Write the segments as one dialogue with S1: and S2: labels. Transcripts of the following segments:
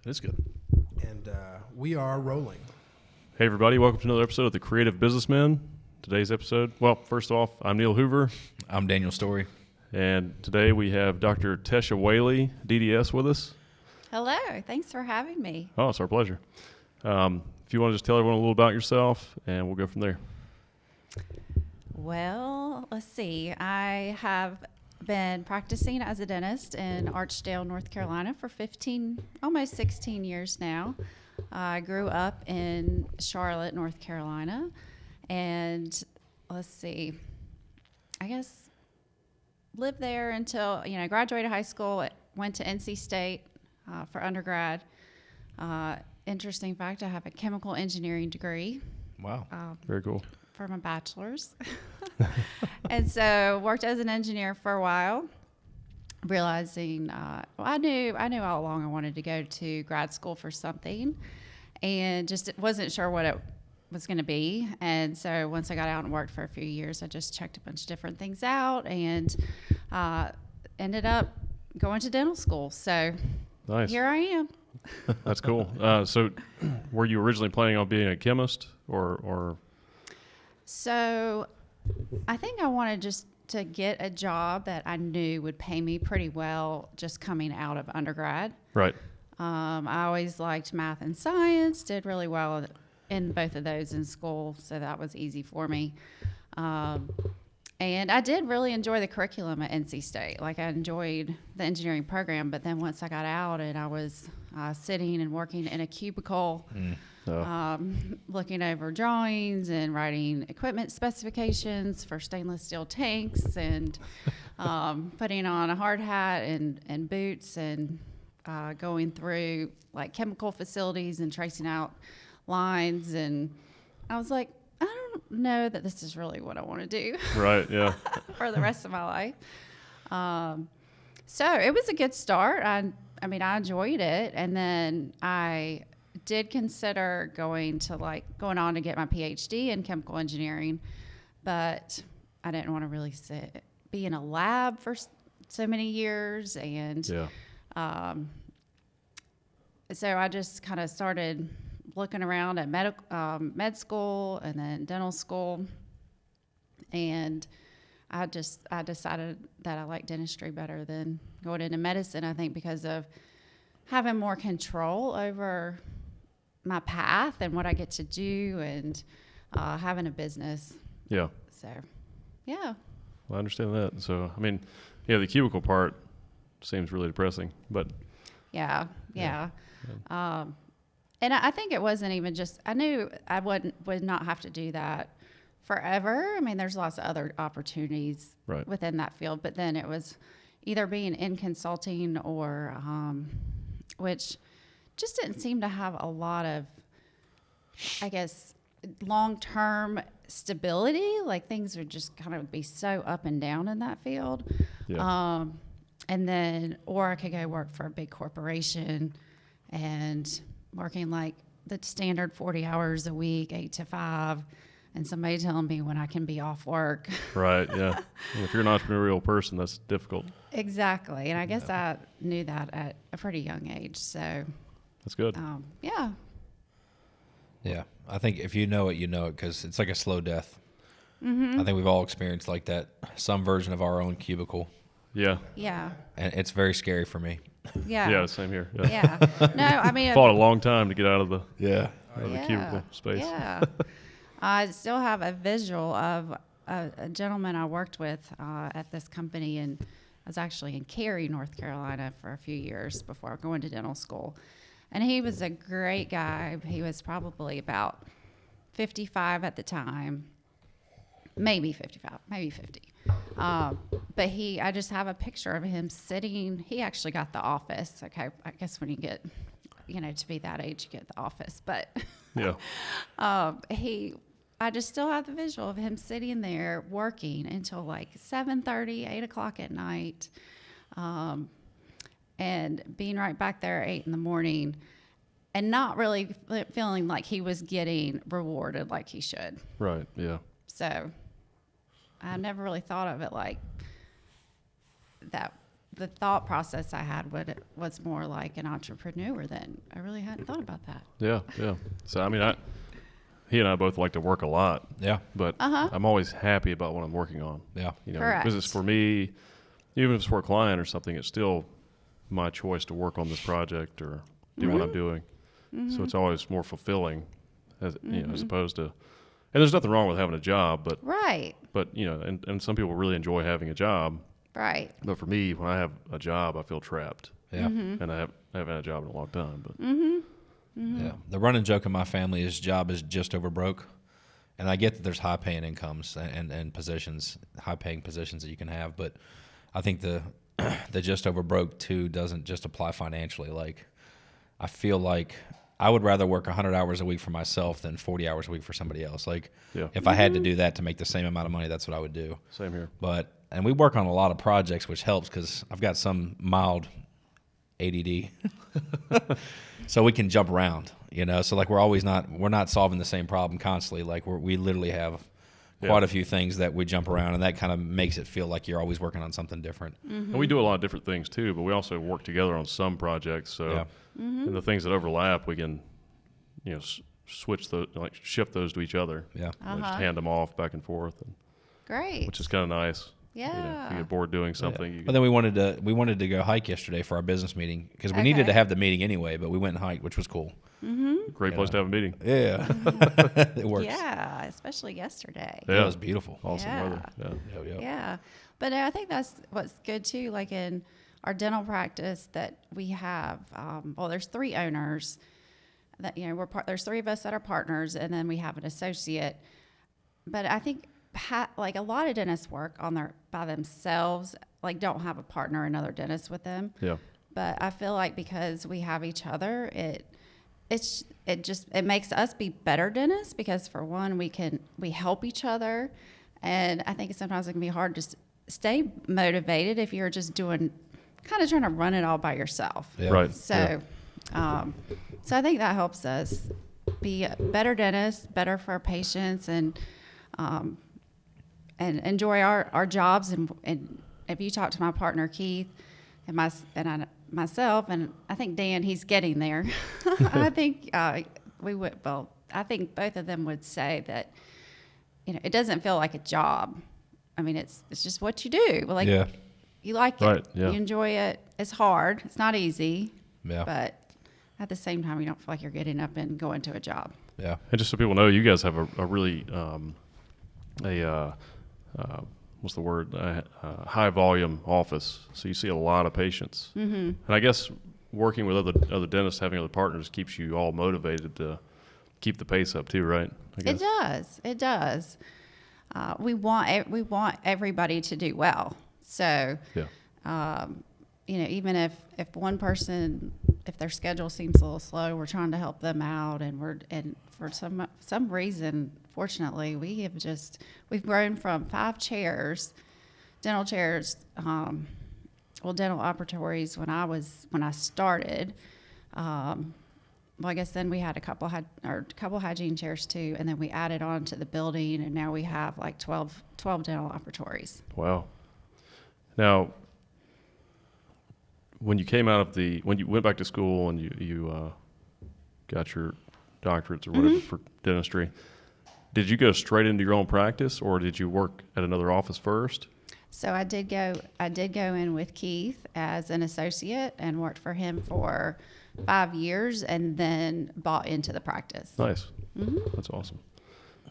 S1: It's good.
S2: And we are rolling.
S3: Hey, everybody. Welcome to another episode of the Creative Businessmen. Today's episode, well, first off, I'm Neil Hoover.
S1: I'm Daniel Story.
S3: And today we have Dr. Tesha Whaley, D.D.S, with us.
S4: Hello. Thanks for having me.
S3: Oh, it's our pleasure. If you want to just tell everyone a little about yourself, and we'll go from there.
S4: Well, let's see. I have been practicing as a dentist in Archdale, North Carolina for almost 16 years now. I grew up in Charlotte, North Carolina, and let's see, I guess lived there until, graduated high school, went to NC State for undergrad. Interesting fact, I have a chemical engineering degree.
S1: Wow.
S3: Very cool.
S4: For my bachelor's. And so worked as an engineer for a while, realizing, I knew all along I wanted to go to grad school for something and just wasn't sure what it was going to be. And so once I got out and worked for a few years, I just checked a bunch of different things out and ended up going to dental school. So
S3: Nice.
S4: Here I am.
S3: That's cool. So were you originally planning on being a chemist or?
S4: So I think I wanted just to get a job that I knew would pay me pretty well just coming out of undergrad.
S3: Right.
S4: I always liked math and science, did really well in both of those in school, so that was easy for me. And I did really enjoy the curriculum at NC State. Like, I enjoyed the engineering program, but then once I got out and I was sitting and working in a cubicle, looking over drawings and writing equipment specifications for stainless steel tanks and putting on a hard hat and boots and going through like chemical facilities and tracing out lines. And I was like, I don't know that this is really what I want to do.
S3: Right, yeah.
S4: For the rest of my life. So it was a good start. I enjoyed it. And then I did consider going on to get my PhD in chemical engineering, but I didn't want to really be in a lab for so many years. And so I just kind of started looking around at med school and then dental school. And I decided that I like dentistry better than going into medicine, I think, because of having more control over my path and what I get to do and having a business.
S3: Yeah.
S4: So, yeah.
S3: Well, I understand that. So, the cubicle part seems really depressing, but.
S4: Yeah. And I think it wasn't even just, I knew I would not have to do that forever. There's lots of other opportunities within that field, but then it was either being in consulting or, which just didn't seem to have a lot of, I guess, long-term stability. Like, things would just kind of be so up and down in that field. Yeah. And then, or I could go work for a big corporation and working like the standard 40 hours a week, 8 to 5, and somebody telling me when I can be off work.
S3: Right, yeah. Well, if you're an entrepreneurial person, that's difficult.
S4: Exactly. And I guess I knew that at a pretty young age. So
S3: that's good.
S4: Yeah.
S1: Yeah. I think if you know it, you know it, because it's like a slow death.
S4: Mm-hmm.
S1: I think we've all experienced like that, some version of our own cubicle.
S3: Yeah.
S4: Yeah.
S1: And it's very scary for me.
S4: Yeah.
S3: Yeah, same here.
S4: Yeah. No,
S3: fought a long time to get out of the
S4: the
S3: cubicle space.
S4: Yeah. I still have a visual of a gentleman I worked with at this company, and I was actually in Cary, North Carolina for a few years before going to dental school. And he was a great guy. He was probably about 55 at the time, maybe 55, maybe 50. But I just have a picture of him sitting. He actually got the office. Okay, I guess when you get, to be that age, you get the office. But
S3: yeah,
S4: I just still have the visual of him sitting there working until like 7:30, 8 o'clock at night, and being right back there at 8 in the morning, and not really feeling like he was getting rewarded like he should.
S3: Right. Yeah.
S4: So I never really thought of it like that the thought process I had was more like an entrepreneur. Then I really hadn't thought about that.
S3: Yeah. So I mean, he and I both like to work a lot.
S1: Yeah.
S3: But I'm always happy about what I'm working on.
S1: Yeah.
S4: Correct.
S3: Because it's for me, even if it's for a client or something, it's still my choice to work on this project or do what I'm doing. So it's always more fulfilling, as as opposed to. And there's nothing wrong with having a job, but
S4: Right.
S3: But and some people really enjoy having a job.
S4: Right.
S3: But for me, when I have a job, I feel trapped.
S1: Yeah.
S3: And I haven't had a job in a long time. But
S1: Yeah. The running joke in my family is job is just over broke. And I get that there's high paying incomes and positions, high paying positions that you can have, but I think the just over broke too doesn't just apply financially. Like, I feel like I would rather work 100 hours a week for myself than 40 hours a week for somebody else. Like, if I had to do that to make the same amount of money, that's what I would do.
S3: Same here.
S1: And we work on a lot of projects, which helps because I've got some mild ADD, so we can jump around. So like we're not solving the same problem constantly. Like we literally have quite a few things that we jump around, and that kind of makes it feel like you're always working on something different.
S3: And we do a lot of different things too, but we also work together on some projects. So and the things that overlap, we can switch those, like shift those to each other.
S1: Yeah.
S3: Just hand them off back and forth,
S4: Great.
S3: which is kind of nice.
S4: Yeah.
S3: If you get bored doing something.
S1: Yeah. But then we wanted to go hike yesterday for our business meeting because we needed to have the meeting anyway, but we went and hiked, which was cool.
S3: Great place to have a meeting.
S1: Yeah. It works.
S4: Yeah, especially yesterday.
S1: Yeah. It was beautiful.
S3: Awesome weather. Yeah.
S4: Yeah. But I think that's what's good too. Like in our dental practice that we have, there's 3 owners that, there's 3 of us that are partners, and then we have an associate. But I think like a lot of dentists work by themselves, like don't have a partner, another dentist with them.
S3: Yeah.
S4: But I feel like because we have each other, it makes us be better dentists because for one, we help each other. And I think sometimes it can be hard to stay motivated if you're just kind of trying to run it all by yourself.
S1: Yeah.
S3: Right.
S4: So, so I think that helps us be better dentists, better for our patients, and enjoy our jobs. And if you talk to my partner Keith and myself, and I think Dan, he's getting there. I think we would. Well, I think both of them would say that it doesn't feel like a job. I mean, it's just what you do. Like you like it, you enjoy it. It's hard. It's not easy. Yeah. But at the same time, you don't feel like you're getting up and going to a job.
S1: Yeah.
S3: And just so people know, you guys have a really what's the word? High volume office. So you see a lot of patients. Mm-hmm. And I guess working with other dentists, having other partners keeps you all motivated to keep the pace up too, right?
S4: It does. It does. We want everybody to do well. So, even if one person, if their schedule seems a little slow, we're trying to help them out, and for some reason, fortunately, we've grown from 5 dental chairs, dental operatories when I started. Well, I guess then we had a couple hygiene chairs too, and then we added on to the building, and now we have like 12 dental operatories.
S3: Wow. Now, when you went back to school and you got your doctorates or whatever for dentistry, did you go straight into your own practice, or did you work at another office first?
S4: So I did go in with Keith as an associate and worked for him for 5 years, and then bought into the practice.
S3: Nice. Mm-hmm. That's awesome.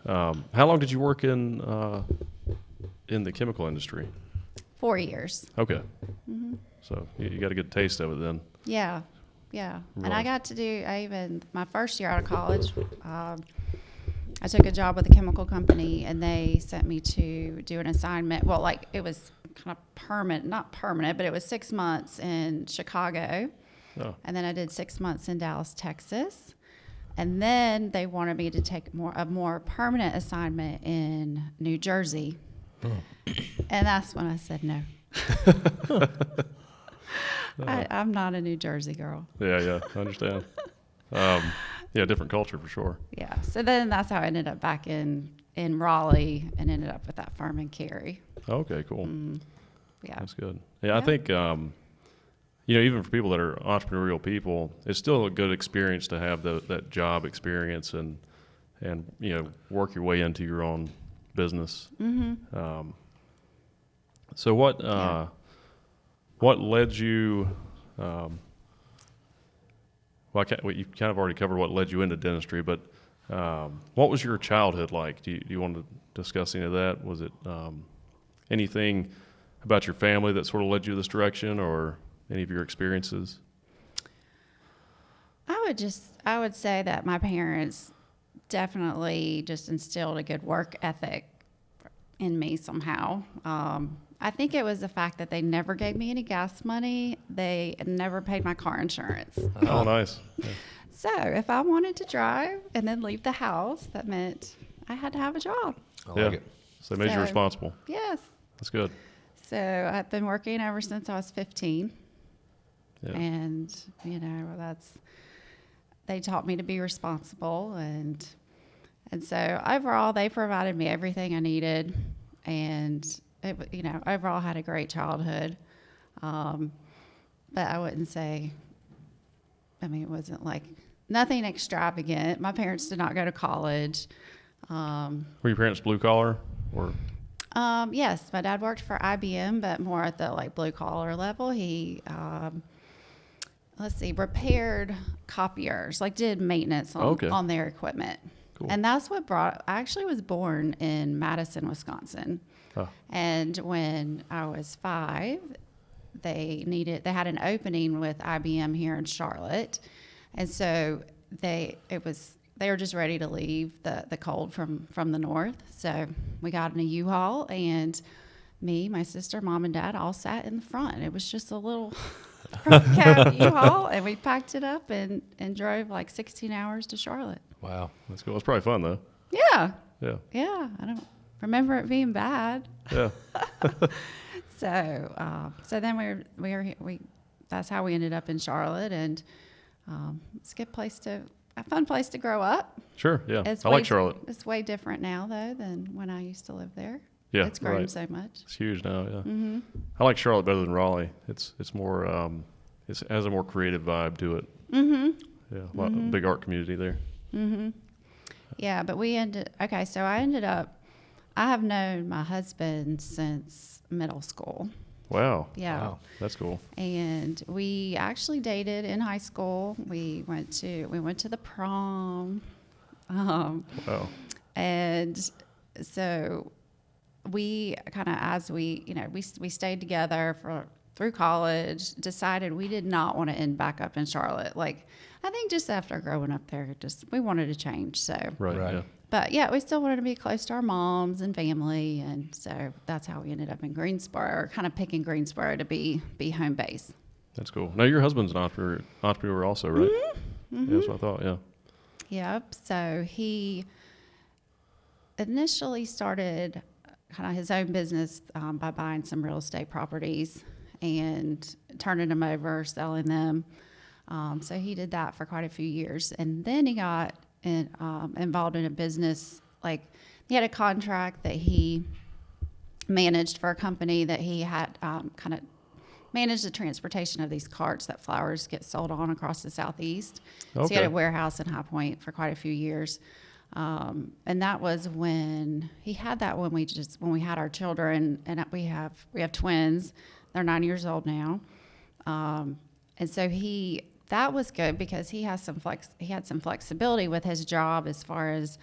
S3: How long did you work in the chemical industry?
S4: 4 years.
S3: Okay. Mm-hmm. So you got a good taste of it then.
S4: Yeah. Right. And I got to do, my first year out of college, I took a job with a chemical company, and they sent me to do an assignment. Well, like it was kind of not permanent, but it was 6 months in Chicago. Oh. And then I did 6 months in Dallas, Texas. And then they wanted me to take a more permanent assignment in New Jersey. Oh. And that's when I said no. I'm not a New Jersey girl.
S3: Yeah, I understand. Different culture for sure.
S4: Yeah, so then that's how I ended up back in Raleigh and ended up with that firm in Cary.
S3: Okay, cool.
S4: Yeah.
S3: That's good. Yeah, I think, even for people that are entrepreneurial people, it's still a good experience to have that job experience and work your way into your own business. Mm-hmm. So what led you? You kind of already covered what led you into dentistry, but what was your childhood like? Do you want to discuss any of that? Was it anything about your family that sort of led you this direction, or any of your experiences?
S4: I would say that my parents definitely just instilled a good work ethic in me somehow. I think it was the fact that they never gave me any gas money. They never paid my car insurance.
S3: Oh, nice. Yeah.
S4: So if I wanted to drive and then leave the house, that meant I had to have a job.
S1: I like it.
S3: So they made you responsible.
S4: Yes.
S3: That's good.
S4: So I've been working ever since I was 15.
S3: Yeah.
S4: And, they taught me to be responsible. And so overall, they provided me everything I needed. And, overall had a great childhood. But I wouldn't say, it wasn't like nothing extravagant. My parents did not go to college.
S3: Were your parents blue collar or?
S4: Yes, my dad worked for IBM, but more at the blue collar level. He, repaired copiers, did maintenance on their equipment.
S3: Cool.
S4: And that's what I actually was born in Madison, Wisconsin.
S3: Oh. And
S4: when I was 5, they had an opening with IBM here in Charlotte. And so they were just ready to leave the cold from the north. So we got in a U-Haul, and me, my sister, mom, and dad all sat in the front. It was just a little cab U-Haul, and we packed it up and drove 16 hours to Charlotte.
S1: Wow.
S3: That's cool. It's probably fun, though.
S4: Yeah.
S3: Yeah.
S4: Yeah. I don't remember it being bad.
S3: Yeah.
S4: So then that's how we ended up in Charlotte, and it's a fun place to grow up.
S3: Sure, yeah. I like Charlotte.
S4: It's way different now, though, than when I used to live there.
S3: Yeah,
S4: it's grown so much.
S3: It's huge now, yeah.
S4: Mm-hmm.
S3: I like Charlotte better than Raleigh. It's more, it has a more creative vibe to it.
S4: Mm-hmm.
S3: Yeah, big art community there.
S4: Mm-hmm. Yeah, but I have known my husband since middle school.
S3: Wow.
S4: Yeah.
S3: Wow. That's cool.
S4: And we actually dated in high school. We went to the prom.
S3: Wow.
S4: And so we kind of, we stayed together through college, decided we did not want to end back up in Charlotte. I think just after growing up there, we wanted to change. So.
S3: Right. Yeah.
S4: But yeah, we still wanted to be close to our moms and family, and so that's how we ended up in Greensboro, kind of picking Greensboro to be home base.
S3: That's cool. Now your husband's an entrepreneur also, right? Mm-hmm. Mm-hmm. Yeah, that's what I thought. Yeah.
S4: Yep. So he initially started kind of his own business by buying some real estate properties and turning them over, selling them. So he did that for quite a few years, and then he got involved in a business. He had a contract that he managed for a company that he had kind of managed the transportation of these carts that flowers get sold on across the Southeast.
S3: Okay.
S4: So he had a warehouse in High Point for quite a few years. And that was when he had that when we had our children, and we have twins. They're 9 years old now. And so that was good because he had some flexibility with his job as far as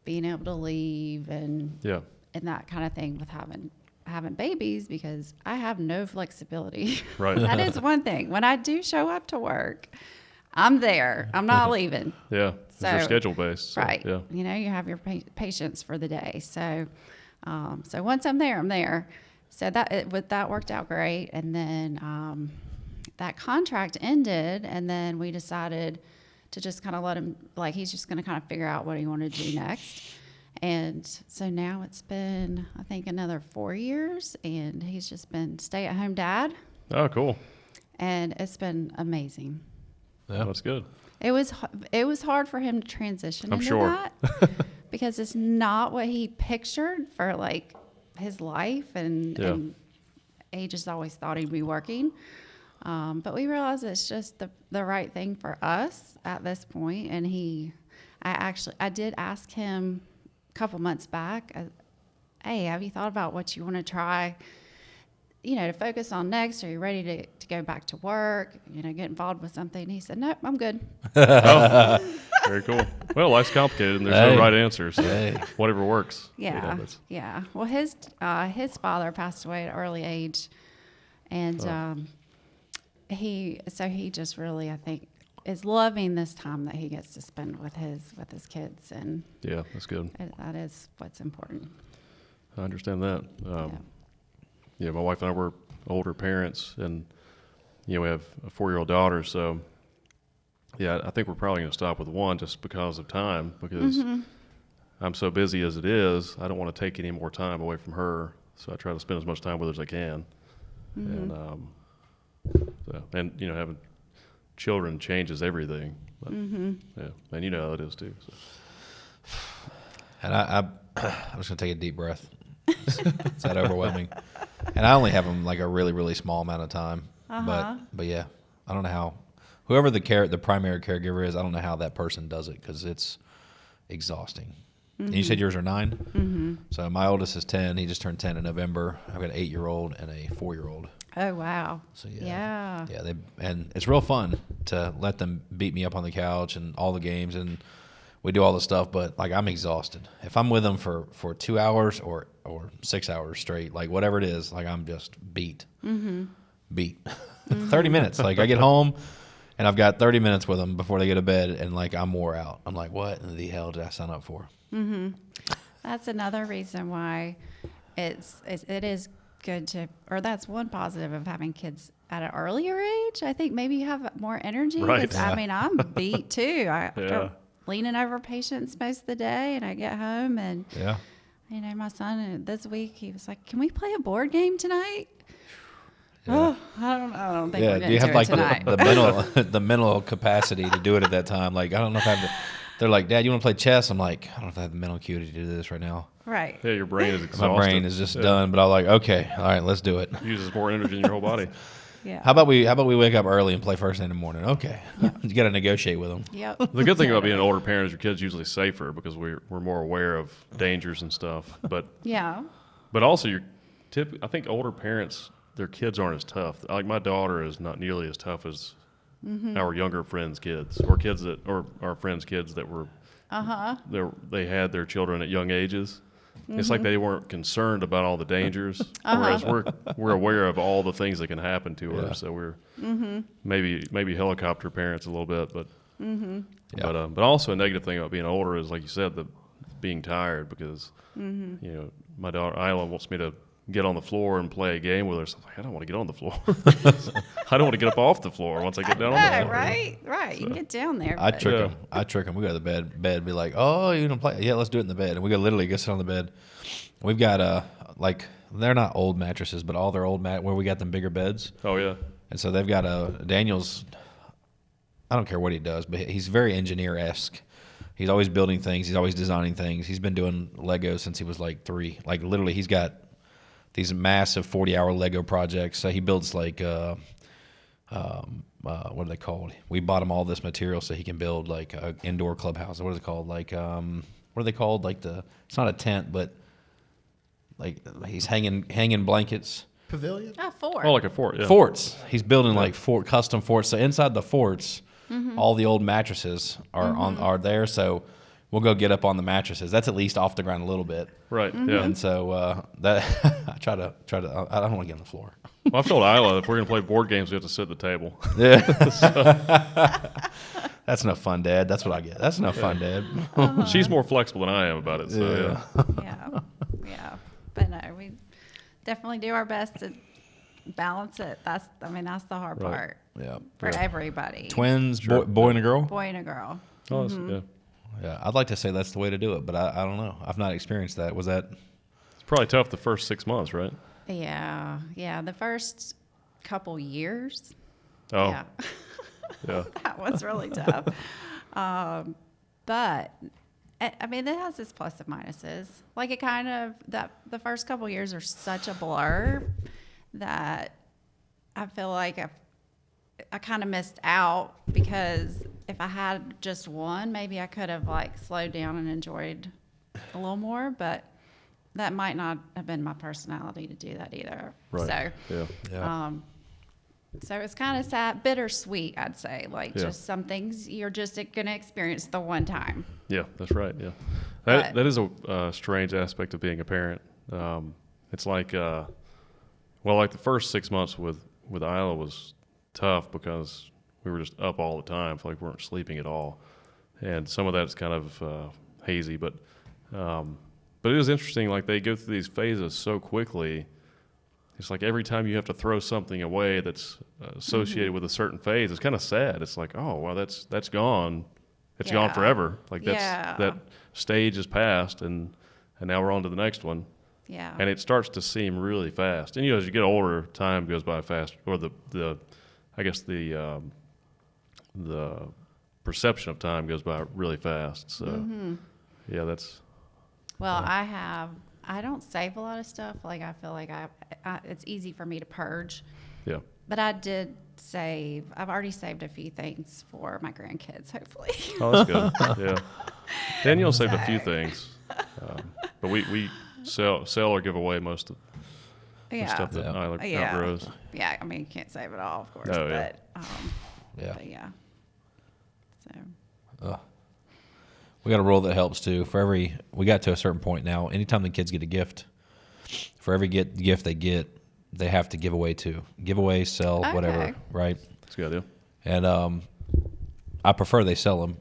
S4: being able to leave and that kind of thing with having babies, because I have no flexibility.
S3: Right.
S4: That is one thing. When I do show up to work, I'm there. I'm not leaving.
S3: Yeah. So, you're schedule based. So,
S4: right.
S3: Yeah.
S4: You have your patients for the day. So once I'm there, I'm there. So that worked out great. And then that contract ended, and then we decided to just kind of let him, he's just going to kind of figure out what he wanted to do next. And so now it's been, I think, another 4 years, and he's just been stay-at-home dad.
S3: Oh, cool.
S4: And it's been amazing.
S3: Yeah, that's good.
S4: It was hard for him to transition into
S3: sure.
S4: that because it's not what he pictured for his life, and he just always thought he'd be working. But we realized it's just the right thing for us at this point. And I did ask him a couple months back, hey, have you thought about what you want to try, to focus on next? Are you ready to go back to work, get involved with something? He said, nope, I'm good.
S3: Oh, very cool. Well, life's complicated and there's no right answer. So whatever works.
S4: Yeah. Yeah. Well, his father passed away at an early age. And he just really, I think, is loving this time that he gets to spend with his kids. And
S3: yeah, that's good.
S4: That is what's important.
S3: I understand that. Yeah, my wife and I were older parents, and we have a 4-year-old daughter. So, yeah, I think we're probably going to stop with one just because of time. Because I'm so busy as it is, I don't want to take any more time away from her. So I try to spend as much time with her as I can. And having children changes everything. But, yeah, and you know how it is too. So.
S1: And I'm just gonna take a deep breath. It's that overwhelming. And I only have them like a really, really small amount of time. But yeah, I don't know how. Whoever the primary caregiver is, I don't know how that person does it because it's exhausting. And you said yours are 9? So my oldest is 10. He just turned 10 in November. I've got an 8-year-old and a 4-year-old.
S4: Oh, wow.
S1: So yeah. And it's real fun to let them beat me up on the couch and all the games, and we do all the stuff, but like I'm exhausted. If I'm with them for 2 hours or 6 hours straight, like whatever it is, like I'm just beat. 30 minutes. Like I get home and I've got 30 minutes with them before they go to bed, and like I'm wore out. I'm like, what in the hell did I sign up for?
S4: That's another reason why it is good to, or that's one positive of having kids at an earlier age. I think maybe you have more energy.
S3: Right.
S4: I mean, I'm beat too. I'm leaning over patients most of the day, and I get home and my son this week he was like, "Can we play a board game tonight?" Yeah. Oh, I don't think we're going to do it tonight.
S1: the mental capacity to do it at that time. Like I don't know if I have the. They're like, Dad, you want to play chess? I'm like, I don't know if I have the mental acuity to do this right now.
S4: Right.
S3: Yeah, your brain is exhausted.
S1: My brain is just done. But I'm like, okay, all right, let's do it.
S3: Uses more energy in your whole body.
S4: Yeah.
S1: How about we wake up early and play first thing in the morning? Okay. You got to negotiate with them.
S4: Yep.
S3: The good thing about being an older parent is your kid's usually safer because we're more aware of dangers and stuff. But But also I think older parents, their kids aren't as tough. Like my daughter is not nearly as tough as our younger friends' kids, or our friends' kids that were they had their children at young ages. It's like they weren't concerned about all the dangers, whereas we're aware of all the things that can happen to her. So we're maybe helicopter parents a little bit, but but also a negative thing about being older is, like you said, the being tired, because my daughter Isla wants me to get on the floor and play a game with her. So I'm like, I don't want to get on the floor. I don't want to get up off the floor once I get down on the floor.
S4: Right. So. You can get down there.
S1: I trick them. We go to the bed, be like, oh, you gonna play? Yeah, let's do it in the bed. And we go literally go sit on the bed. We've got like, they're not old mattresses, but all their old where we got them bigger beds.
S3: Oh yeah.
S1: And so they've got Daniel's. I don't care what he does, but he's very engineer-esque. He's always building things. He's always designing things. He's been doing Legos since he was like 3. Like literally, he's got these massive 40-hour Lego projects. So he builds like, what are they called? We bought him all this material so he can build like an indoor clubhouse. What is it called? Like, what are they called? Like it's not a tent, but like he's hanging blankets.
S2: Pavilion?
S4: Fort.
S3: Oh, like a fort, yeah.
S1: Forts. He's building like custom forts. So inside the forts, all the old mattresses are there. So we'll go get up on the mattresses. That's at least off the ground a little bit.
S3: Right. Yeah.
S1: And so that I try to. I don't want to get on the floor.
S3: Well, I've told Isla if we're going to play board games, we have to sit at the table.
S1: Yeah. That's enough fun, Dad. That's what I get. That's enough fun, Dad.
S3: She's more flexible than I am about it. So
S4: Yeah. But no, we definitely do our best to balance it. That's the hard part.
S1: Yeah.
S4: For everybody.
S1: Twins, boy and a girl.
S4: Boy and a girl.
S3: Oh, yeah.
S1: Yeah, I'd like to say that's the way to do it, but I don't know. I've not experienced that. Was that?
S3: It's probably tough the first 6 months, right?
S4: Yeah. The first couple years.
S3: Oh.
S4: Yeah.
S3: Yeah.
S4: That was really tough. But I mean, it has its plus and minuses. Like it kind of the first couple years are such a blur that I feel like I kind of missed out, because if I had just one, maybe I could have like slowed down and enjoyed a little more, but that might not have been my personality to do that either.
S3: Right.
S4: So, so it's kind of sad, bittersweet, I'd say. Like just some things you're just going to experience the one time.
S3: Yeah, that's right. Yeah, that is a strange aspect of being a parent. It's like, like the first 6 months with Isla was tough because we were just up all the time. It's like we weren't sleeping at all, and some of that's kind of hazy. But it is interesting. Like they go through these phases so quickly. It's like every time you have to throw something away that's associated with a certain phase, it's kind of sad. It's like, oh, well, that's gone. It's gone forever. Like that stage is past, and now we're on to the next one.
S4: Yeah.
S3: And it starts to seem really fast. And as you get older, time goes by fast, or the perception of time goes by really fast. So that's.
S4: Well, I don't save a lot of stuff. Like I feel like it's easy for me to purge.
S3: Yeah.
S4: But I did save. I've already saved a few things for my grandkids, hopefully.
S3: Oh, that's good. Yeah. Danielle saved a few things, but we sell or give away most of the stuff that Isla outgrows.
S4: Yeah, I mean, you can't save it all, of course.
S3: Oh,
S4: but
S1: yeah.
S4: So.
S1: We got a rule that helps too. We got to a certain point now. Anytime the kids get a gift, for every gift they get, they have to give away too. Give away, sell, whatever. Right?
S3: That's a good idea.
S1: And I prefer they sell them,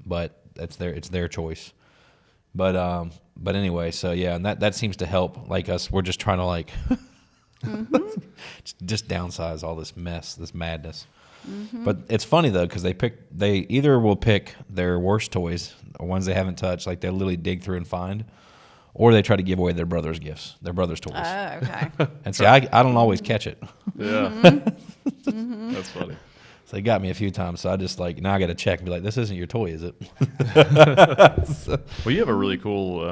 S1: but it's their choice. But anyway, so yeah, and that seems to help. Like us, we're just trying to like just downsize all this mess, this madness. But it's funny though, because they either will pick their worst toys, or ones they haven't touched, like they literally dig through and find, or they try to give away their brother's gifts, their brother's toys.
S4: Oh, okay.
S1: And see, I don't always catch it.
S3: Yeah. That's funny.
S1: So they got me a few times. So I just now I got to check and be like, this isn't your toy, is it?
S3: Well, you have a really cool,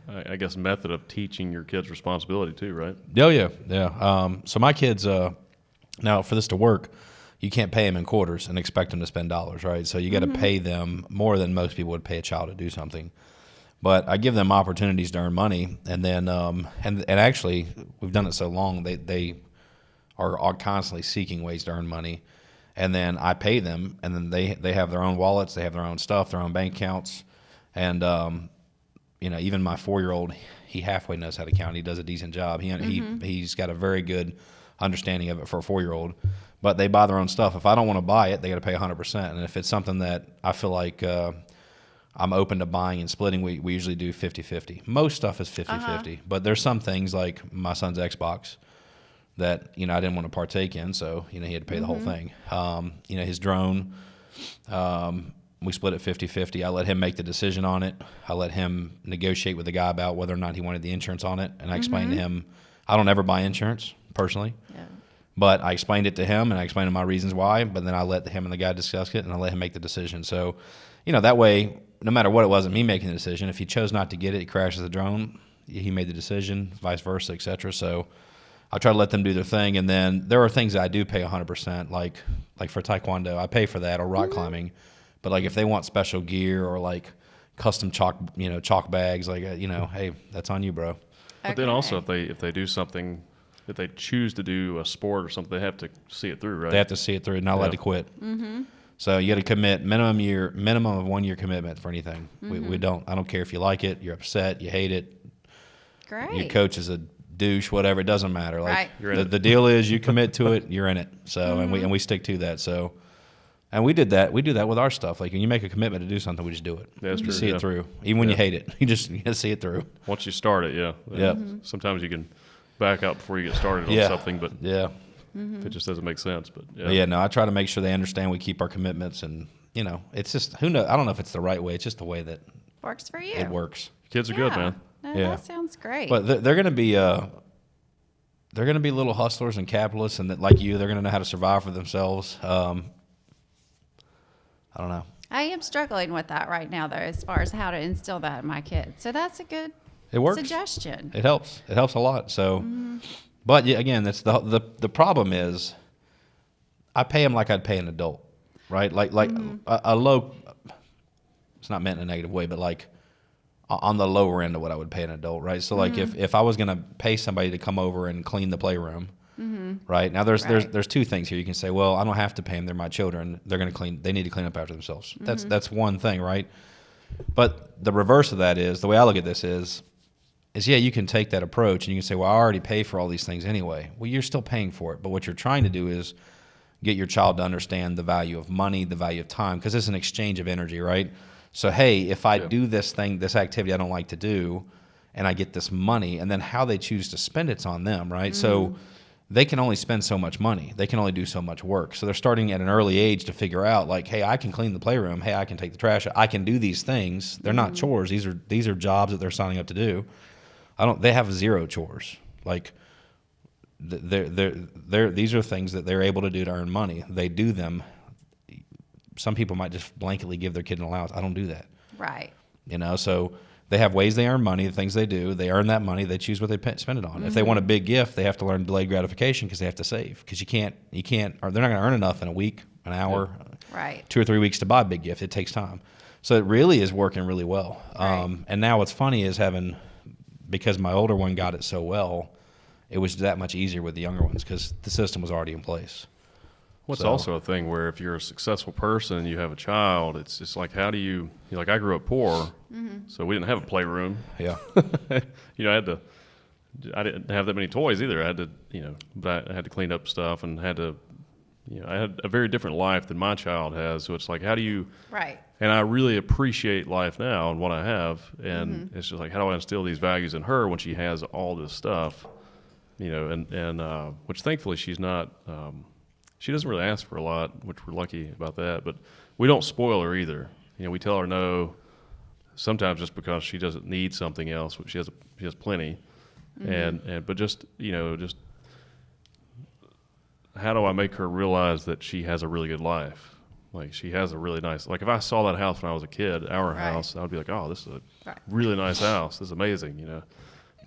S3: I guess, method of teaching your kids responsibility too, right?
S1: Oh, yeah. So my kids, now for this to work, you can't pay them in quarters and expect them to spend dollars, right? So you got to pay them more than most people would pay a child to do something. But I give them opportunities to earn money, and then and actually we've done it so long they are constantly seeking ways to earn money, and then I pay them, and then they have their own wallets, they have their own stuff, their own bank accounts, and even my 4-year-old, he halfway knows how to count. He does a decent job. He's got a very good understanding of it for a 4-year-old. But they buy their own stuff. If I don't want to buy it, they got to pay 100%. And if it's something that I feel like I'm open to buying and splitting, we usually do 50-50. Most stuff is 50-50. But there's some things like my son's Xbox that I didn't want to partake in, so he had to pay the whole thing. His drone, we split it 50-50. I let him make the decision on it. I let him negotiate with the guy about whether or not he wanted the insurance on it, and I explained to him I don't ever buy insurance personally. Yeah. But I explained it to him, and I explained my reasons why, but then I let him and the guy discuss it, and I let him make the decision. So, that way, no matter what, it wasn't me making the decision. If he chose not to get it, he crashes the drone, he made the decision, vice versa, et cetera. So I try to let them do their thing, and then there are things that I do pay 100%, like for Taekwondo, I pay for that, or rock climbing. But like if they want special gear or like custom chalk bags, hey, that's on you, bro.
S3: But then also if they do something, if they choose to do a sport or something, they have to see it through, right?
S1: They have to see it through, not allowed to quit. So you got to commit minimum of 1 year commitment for anything. We don't. I don't care if you like it, you're upset, you hate it.
S4: Great.
S1: Your coach is a douche, whatever. It doesn't matter. Like the deal is, you commit to it, you're in it. So and we stick to that. So. And we did that. We do that with our stuff. Like when you make a commitment to do something, we just do it.
S3: That's true.
S1: You see it through, even when you hate it. You gotta see it through.
S3: Once you start it, yeah. Sometimes you can back out before you get started on something, but if it just doesn't make sense. But
S1: no, I try to make sure they understand we keep our commitments, and it's just who knows. I don't know if it's the right way. It's just the way that
S4: works for you.
S1: It works.
S3: Kids are good, man.
S4: No, that sounds great.
S1: But they're gonna be little hustlers and capitalists, and like you, they're gonna know how to survive for themselves. I don't know.
S4: I am struggling with that right now, though, as far as how to instill that in my kids. So that's a good
S1: It works.
S4: suggestion.
S1: It helps. It helps a lot. So, but yeah, again, that's the problem is, I pay them like I'd pay an adult, right? Like a low. It's not meant in a negative way, but like on the lower end of what I would pay an adult, right? So like if I was gonna pay somebody to come over and clean the playroom, right? Now there's two things here. You can say, well, I don't have to pay them; they're my children. They're gonna clean. They need to clean up after themselves. That's one thing, right? But the reverse of that is, the way I look at this is yeah, you can take that approach and you can say, well, I already pay for all these things anyway. Well, you're still paying for it, but what you're trying to do is get your child to understand the value of money, the value of time, because it's an exchange of energy, right? So, hey, if I do this thing, this activity I don't like to do, and I get this money, and then how they choose to spend it's on them, right? So they can only spend so much money. They can only do so much work. So they're starting at an early age to figure out, like, hey, I can clean the playroom. Hey, I can take the trash out. I can do these things. They're not chores. These are jobs that they're signing up to do. They have zero chores. Like, these are things that they're able to do to earn money. They do them. Some people might just blanketly give their kid an allowance. I don't do that.
S4: Right.
S1: So they have ways they earn money, the things they do. They earn that money. They choose what they spend it on. If they want a big gift, they have to learn delayed gratification because they have to save. Because you can't, or they're not going to earn enough in a week, an hour,
S4: right,
S1: 2 or 3 weeks to buy a big gift. It takes time. So it really is working really well.
S4: Right.
S1: And now what's funny is because my older one got it so well, it was that much easier with the younger ones because the system was already in place.
S3: What's also a thing where if you're a successful person and you have a child, it's just like, how do you like, I grew up poor, so we didn't have a playroom.
S1: Yeah.
S3: I didn't have that many toys either. I had to, but I had to clean up stuff and had to, I had a very different life than my child has. So it's like, how do you,
S4: right.
S3: And I really appreciate life now and what I have. And it's just like, how do I instill these values in her when she has all this stuff, and which thankfully she's not, she doesn't really ask for a lot, which we're lucky about that. But we don't spoil her either. We tell her no, sometimes just because she doesn't need something else. She has plenty, but just how do I make her realize that she has a really good life? Like, she has a really nice. Like, if I saw that house when I was a kid, our house, I would be like, oh, this is a really nice house. This is amazing,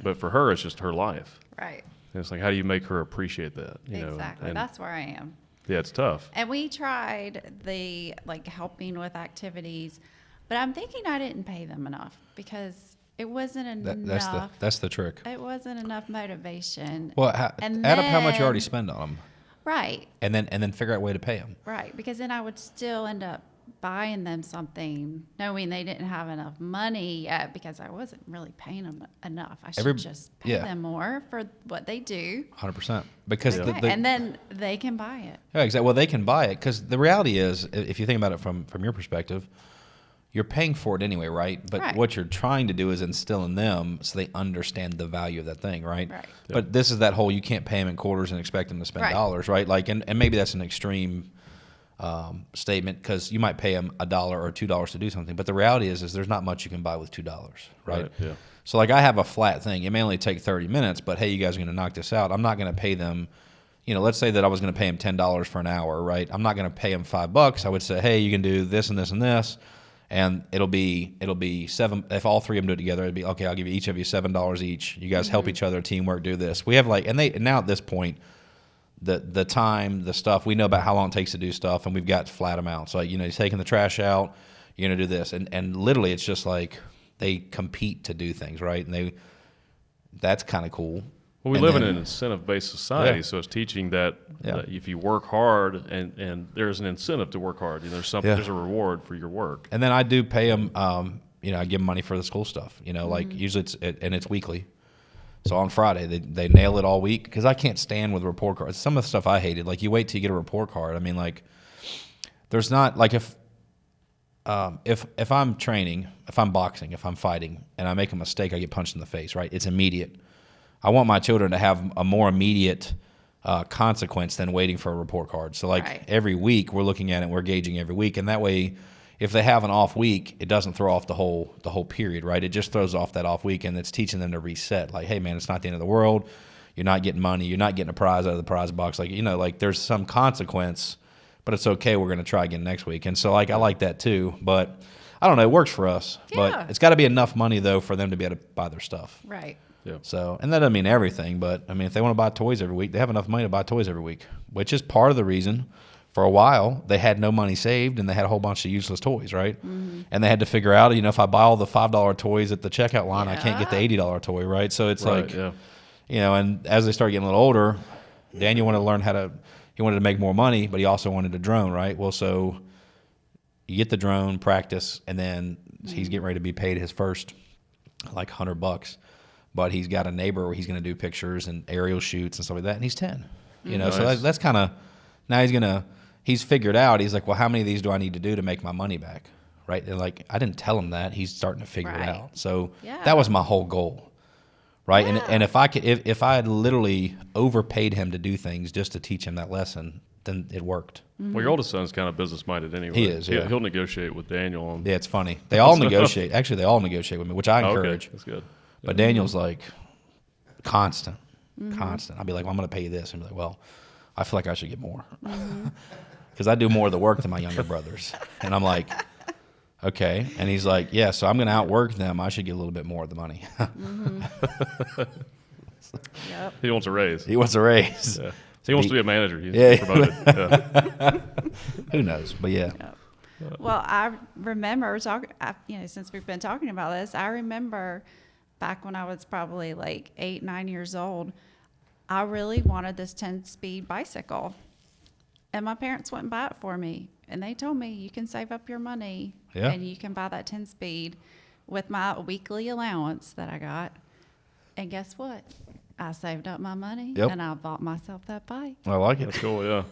S3: But for her, it's just her life.
S4: Right.
S3: And it's like, how do you make her appreciate that?
S4: Exactly.
S3: And
S4: that's where I am.
S3: yeah, it's tough.
S4: And we tried the helping with activities, but I'm thinking I didn't pay them enough because it wasn't enough.
S1: That's the trick.
S4: It wasn't enough motivation.
S1: Well, add up how much you already spend on them.
S4: Right.
S1: And then figure out a way to pay them.
S4: Right, because then I would still end up buying them something knowing they didn't have enough money yet because I wasn't really paying them enough. I should just pay them more for what they do.
S1: 100%. Because
S4: and then they can buy it.
S1: Yeah, exactly. Well, they can buy it because the reality is, if you think about it from your perspective, you're paying for it anyway, right? But what you're trying to do is instill in them so they understand the value of that thing, right?
S4: Right.
S1: But this is that whole, you can't pay them in quarters and expect them to spend dollars, right? Like, and maybe that's an extreme statement because you might pay them $1 or $2 to do something, but the reality is there's not much you can buy with $2, right?
S3: Yeah.
S1: So like, I have a flat thing. It may only take 30 minutes, but hey, you guys are going to knock this out. I'm not going to pay them. Let's say that I was going to pay them $10 for an hour, right? I'm not going to pay them $5. I would say, hey, you can do this and this and this. And it'll be $7. If all three of them do it together, it'd be okay. I'll give you each of you $7 each. You guys help each other, teamwork, do this. We have and now at this point, the time, the stuff, we know about how long it takes to do stuff, and we've got flat amounts. Like you're taking the trash out, you're gonna do this, and literally it's just like they compete to do things, right? And that's kind of cool.
S3: Well, we live in an incentive-based society, so it's teaching that if you work hard, and there's an incentive to work hard, there's a reward for your work.
S1: And then I do pay them, I give them money for the school stuff, like usually it's weekly. So on Friday, they nail it all week because I can't stand with report cards. Some of the stuff I hated, like you wait till you get a report card. I mean, like there's not like if I'm training, if I'm boxing, if I'm fighting, and I make a mistake, I get punched in the face, right? It's immediate. I want my children to have a more immediate consequence than waiting for a report card. So every week we're looking at it, we're gauging every week, and that way, if they have an off week, it doesn't throw off the whole period, right? It just throws off that off week, and it's teaching them to reset. Like, hey man, it's not the end of the world. You're not getting money. You're not getting a prize out of the prize box. Like there's some consequence, but it's okay. We're going to try again next week. And so I like that too. But I don't know. It works for us,
S4: Yeah.
S1: but it's got to be enough money though for them to be able to buy their stuff.
S4: Right.
S3: Yeah.
S1: So, and that doesn't mean everything, but I mean, if they want to buy toys every week, they have enough money to buy toys every week, which is part of the reason. For a while, they had no money saved, and they had a whole bunch of useless toys, right? Mm-hmm. And they had to figure out, if I buy all the $5 toys at the checkout line, I can't get the $80 toy, right? So it's and as they start getting a little older, Daniel wanted to learn he wanted to make more money, but he also wanted a drone, right? Well, so you get the drone, practice, and then he's getting ready to be paid his first, like $100, but he's got a neighbor where he's going to do pictures and aerial shoots and stuff like that, and he's 10,
S3: Nice.
S1: So that's kind of, now he's figured out, he's like, well, how many of these do I need to do to make my money back, right? And like, I didn't tell him that. He's starting to figure it out. So that was my whole goal, right? Yeah. And if if I had literally overpaid him to do things just to teach him that lesson, then it worked.
S3: Mm-hmm. Well, your oldest son's kind of business-minded anyway.
S1: He is, yeah.
S3: He'll negotiate with Daniel. On
S1: it's funny. They all negotiate. Actually, they all negotiate with me, which I encourage.
S3: Okay. That's good.
S1: But Daniel's like constant. I'll be like, well, I'm going to pay you this. And be like, well, I feel like I should get more. Because I do more of the work than my younger brothers. And I'm like, okay. And he's like, yeah, so I'm going to outwork them. I should get a little bit more of the money.
S4: Yep.
S3: He wants a raise.
S1: He wants a raise.
S3: Yeah. He wants to be a manager. He's promoted. Yeah.
S1: Who knows? But yeah.
S4: Yep. Well, I remember since we've been talking about this, I remember back when I was probably like 8, 9 years old, I really wanted this 10-speed bicycle. And my parents wouldn't buy it for me. And they told me, you can save up your money and you can buy that 10-speed with my weekly allowance that I got. And guess what? I saved up my money and I bought myself that bike.
S1: I like it.
S3: That's cool, yeah.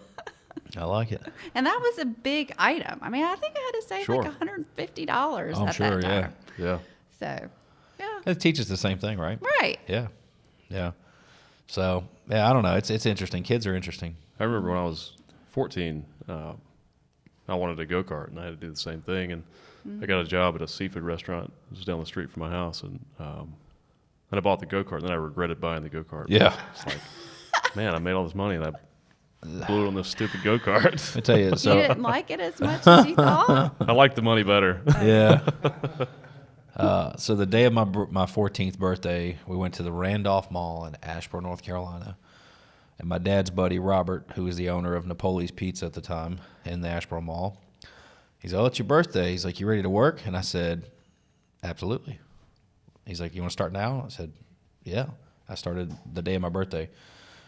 S1: I like it.
S4: And that was a big item. I mean, I think I had to save like $150 at that time.
S3: Yeah.
S4: So, yeah.
S1: It teaches the same thing, right?
S4: Right.
S1: Yeah. Yeah. So, I don't know. It's interesting. Kids are interesting.
S3: I remember when I was 14, I wanted a go-kart, and I had to do the same thing. And I got a job at a seafood restaurant. It was down the street from my house. And I bought the go-kart, and then I regretted buying the go-kart.
S1: Yeah.
S3: It's like, man, I made all this money, and I blew it on this stupid go-kart.
S1: I tell you, so
S4: You didn't like it as much as you thought?
S3: I liked the money better.
S1: Yeah. So the day of my 14th birthday, we went to the Randolph Mall in Asheboro, North Carolina. And my dad's buddy, Robert, who was the owner of Napoli's Pizza at the time in the Asheboro Mall, he's like, oh, it's your birthday. He's like, you ready to work? And I said, absolutely. He's like, you want to start now? I said, yeah. I started the day of my birthday.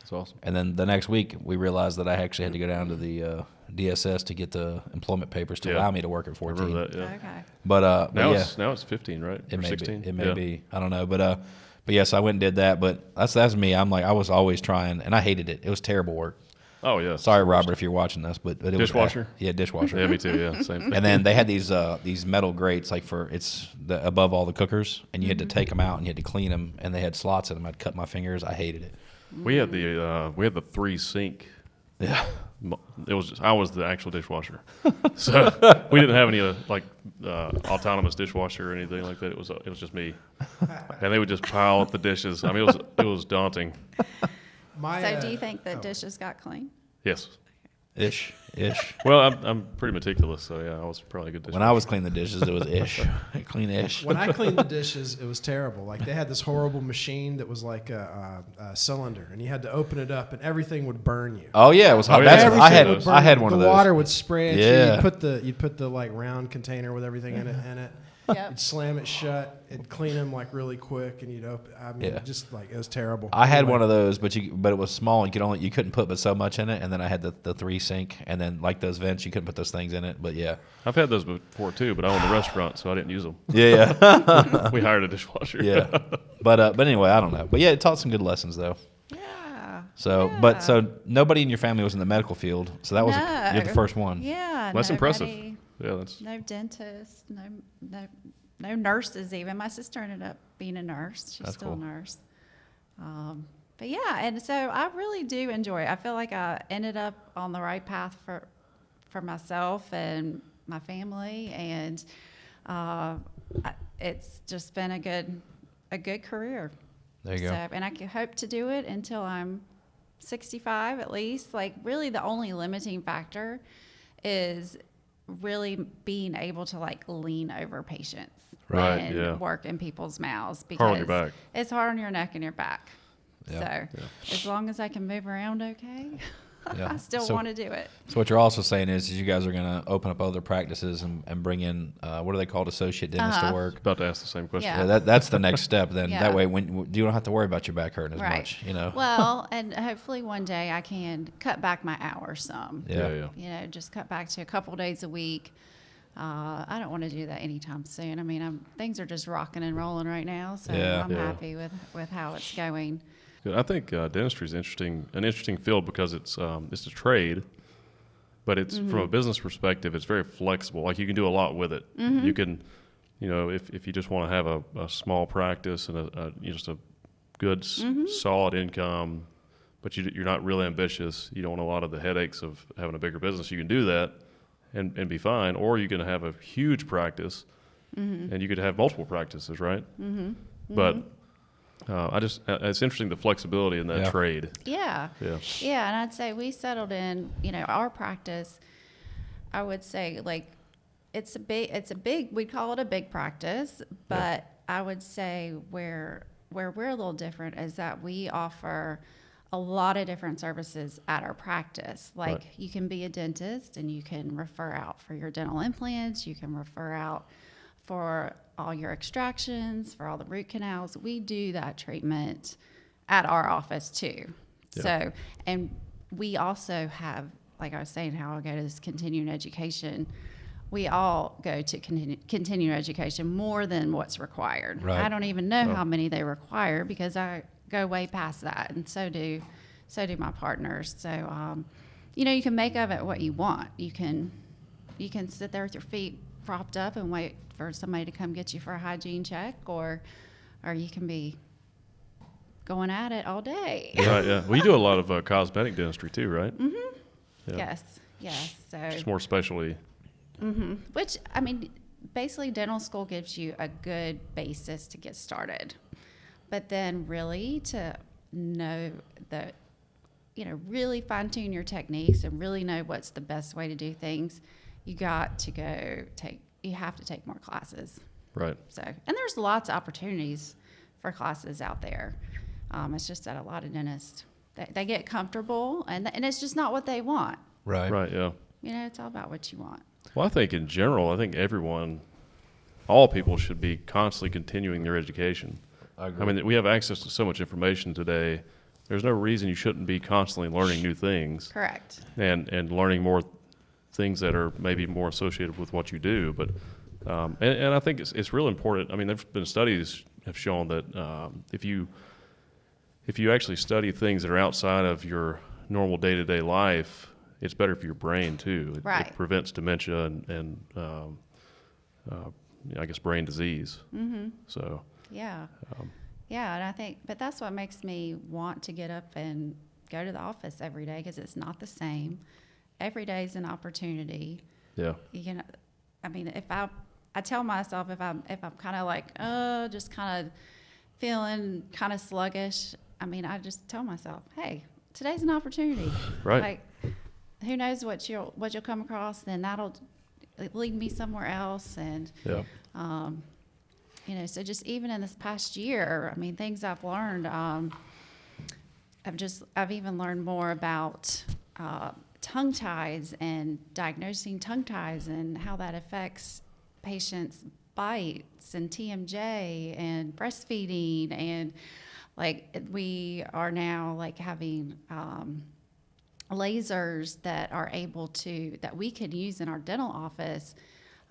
S3: That's awesome.
S1: And then the next week, we realized that I actually had to go down to the DSS to get the employment papers to allow me to work at 14.
S3: I remember that, yeah.
S4: Okay.
S1: But
S3: now it's 15, right?
S1: It
S3: or
S1: may
S3: 16?
S1: be. It may be. I don't know. But yes, I went and did that. But that's me. I'm like, I was always trying, and I hated it. It was terrible work.
S3: Oh, yeah.
S1: Sorry, Robert, if you're watching this, but it
S3: dishwasher?
S1: was yeah, dishwasher.
S3: Yeah, me too. Yeah, same thing.
S1: And then they had these metal grates, like above all the cookers, and you had to take them out and you had to clean them, and they had slots in them. I'd cut my fingers. I hated it.
S3: We had the 3-sink.
S1: Yeah.
S3: It was I was the actual dishwasher, so we didn't have any autonomous dishwasher or anything like that. It was just me, and they would just pile up the dishes. I mean, it was daunting.
S4: So do you think the dishes got clean?
S3: Yes.
S1: Ish.
S3: Well, I'm pretty meticulous, so yeah, I was probably a good dishwasher.
S1: When I was cleaning the dishes, it was ish. Clean-ish.
S2: When I cleaned the dishes, it was terrible. Like, they had this horrible machine that was like a cylinder, and you had to open it up, and everything would burn you.
S1: Oh yeah, it was hot.
S3: Oh, yeah.
S1: I had one of those.
S2: The water would spray at
S1: Yeah.
S2: you. You'd put the like round container with everything in it.
S4: Yep.
S2: You'd slam it shut. It'd clean them like really quick, and you'd open. I mean, just like, it was terrible.
S1: I had one of those, but it was small. You couldn't put but so much in it. And then I had the 3-sink, and then like those vents, you couldn't put those things in it. But yeah,
S3: I've had those before too, but I owned a restaurant, so I didn't use them.
S1: Yeah.
S3: We hired a dishwasher.
S1: Yeah. But anyway, I don't know. But yeah, it taught some good lessons though.
S4: Yeah.
S1: So,
S4: yeah.
S1: but so nobody in your family was in the medical field. So that was you're the first one.
S4: Yeah.
S3: That's impressive.
S4: nobody-
S3: Yeah, that's
S4: No dentists, no nurses even. My sister ended up being a nurse. She's
S1: That's
S4: still
S1: cool.
S4: a nurse. But yeah, and so I really do enjoy it. I feel like I ended up on the right path for myself and my family, and it's just been a good career.
S1: There you go.
S4: So, and I hope to do it until I'm 65 at least. Like, really the only limiting factor is really being able to like lean over patients
S3: Right,
S4: and
S3: yeah.
S4: work in people's mouths, because
S3: Hard on your back.
S4: it's hard on your neck and your back.
S1: Yeah.
S4: So as long as I can move around okay,
S1: Yeah.
S4: I still want to do it.
S1: So what you're also saying is you guys are going to open up other practices and bring in, what are they called, associate dentists to work?
S3: About to ask the same question.
S4: Yeah.
S1: Yeah, that's the next step. Then
S4: Yeah.
S1: that way, when you don't have to worry about your back hurting as
S4: Right.
S1: much. You know.
S4: Well, and hopefully one day I can cut back my hours some.
S1: Yeah.
S4: You know, just cut back to a couple days a week. I don't want to do that anytime soon. I mean, things are just rocking and rolling right now, so I'm happy with how it's going.
S3: Good. I think dentistry is an interesting field because it's a trade, but it's from a business perspective, it's very flexible. Like you can do a lot with it. You can, if you just want to have a small practice and just a good solid income, but you're not really ambitious. You don't want a lot of the headaches of having a bigger business. You can do that and be fine, or you can have a huge practice, and you could have multiple practices, right? But it's interesting, the flexibility in that trade.
S4: Yeah. And I'd say we settled in, our practice, I would say like it's a big, we'd call it a big practice, but I would say where we're a little different is that we offer a lot of different services at our practice. Like you can be a dentist and you can refer out for your dental implants, you can refer out for all your extractions, for all the root canals. We do that treatment at our office too. Yeah. So, and we also have, like I was saying, how I go to this continuing education. We all go to continuing education more than what's required.
S1: Right.
S4: I don't even know how many they require because I go way past that, and so do my partners. So, you can make of it what you want. You can sit there with your feet propped up and wait for somebody to come get you for a hygiene check, or you can be going at it all day.
S3: Right. Yeah. Well, you do a lot of cosmetic dentistry too, right? Yeah.
S4: Yes. So
S3: just more specialty.
S4: Which, I mean, basically dental school gives you a good basis to get started. But then really to know that, really fine tune your techniques and really know what's the best way to do things, you have to take more classes.
S3: Right.
S4: So, and there's lots of opportunities for classes out there. It's just that a lot of dentists, they get comfortable and it's just not what they want.
S1: Right.
S3: Right. Yeah.
S4: It's all about what you want.
S3: Well, I think in general, all people should be constantly continuing their education.
S1: I agree.
S3: I mean, we have access to so much information today. There's no reason you shouldn't be constantly learning new things.
S4: Correct.
S3: And learning more things that are maybe more associated with what you do. But and I think it's real important. I mean, there's been studies have shown that if you actually study things that are outside of your normal day-to-day life, it's better for your brain too. It prevents dementia and I guess brain disease. So
S4: yeah, and I think, but that's what makes me want to get up and go to the office every day, because it's not the same. Every day is an opportunity.
S3: Yeah.
S4: I mean, if I tell myself if I'm kind of like just kind of feeling kind of sluggish, I mean, I just tell myself, hey, today's an opportunity.
S3: Right.
S4: Like, who knows what you'll come across, then that'll lead me somewhere else. And so just even in this past year, I mean, things I've learned, I've even learned more about tongue ties and diagnosing tongue ties and how that affects patients' bites and TMJ and breastfeeding. And like, we are now like having lasers that we can use in our dental office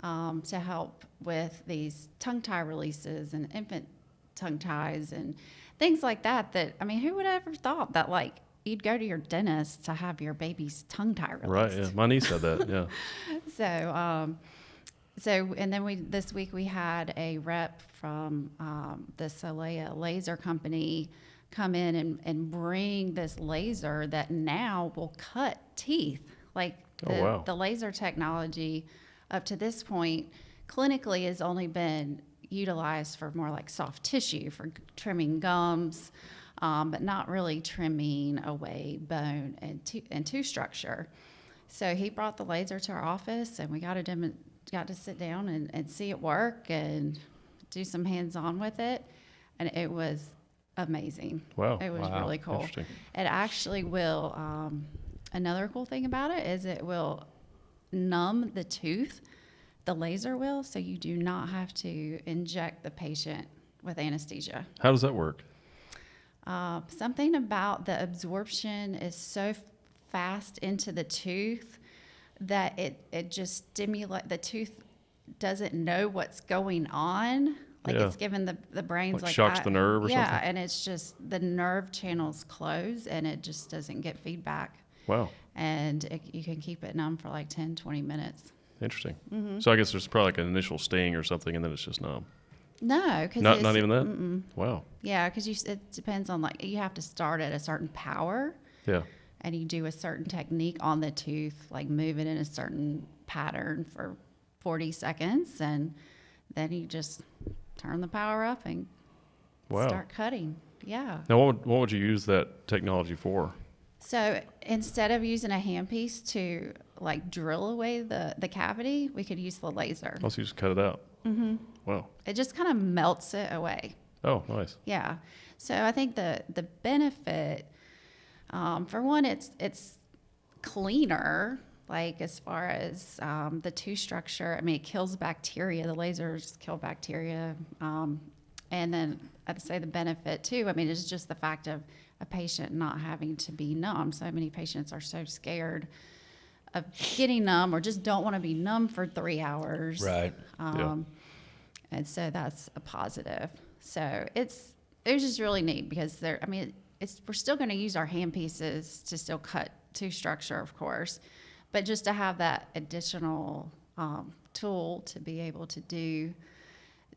S4: to help with these tongue tie releases and infant tongue ties and things like that. I mean, who would have ever thought that like you'd go to your dentist to have your baby's tongue tie released?
S3: Right. Yeah. My niece said that. Yeah.
S4: So and then this week we had a rep from the Solea laser company come in and bring this laser that now will cut teeth. Like the laser technology up to this point clinically has only been utilized for more like soft tissue, for trimming gums, but not really trimming away bone and tooth structure. So he brought the laser to our office, and we got to sit down and see it work and do some hands-on with it, and it was amazing.
S3: Wow.
S4: It was really cool.
S3: Interesting.
S4: It actually will, another cool thing about it is it will numb the tooth, the laser will, so you do not have to inject the patient with anesthesia.
S3: How does that work?
S4: Something about the absorption is so fast into the tooth that it just stimulates, the tooth doesn't know what's going on. Like it's given the brain's like
S3: shocks the nerve or something?
S4: Yeah, and it's just the nerve channels close and it just doesn't get feedback.
S3: Wow.
S4: And you can keep it numb for like 10, 20 minutes.
S3: Interesting. Mm-hmm. So I guess there's probably like an initial sting or something, and then it's just numb.
S4: No, because
S3: not even that.
S4: Mm-mm.
S3: Wow.
S4: Yeah, because it depends on, like, you have to start at a certain power.
S3: Yeah.
S4: And you do a certain technique on the tooth, like move it in a certain pattern for 40 seconds, and then you just turn the power up and start cutting. Yeah.
S3: Now, what would you use that technology for?
S4: So instead of using a handpiece to like drill away the cavity, we could use the laser.
S3: Oh, so you just cut it out.
S4: Mm-hmm.
S3: Wow.
S4: It just kind of melts it away.
S3: Oh, nice.
S4: Yeah. So I think the benefit, for one, it's cleaner, like as far as the tooth structure. I mean, it kills bacteria. The lasers kill bacteria. And then I'd say the benefit too, I mean, it's just the fact of a patient not having to be numb. So many patients are so scared of getting numb or just don't want to be numb for 3 hours.
S1: Right.
S4: And so that's a positive. So it was just really neat because we're still going to use our hand pieces to still cut tooth structure, of course, but just to have that additional tool to be able to do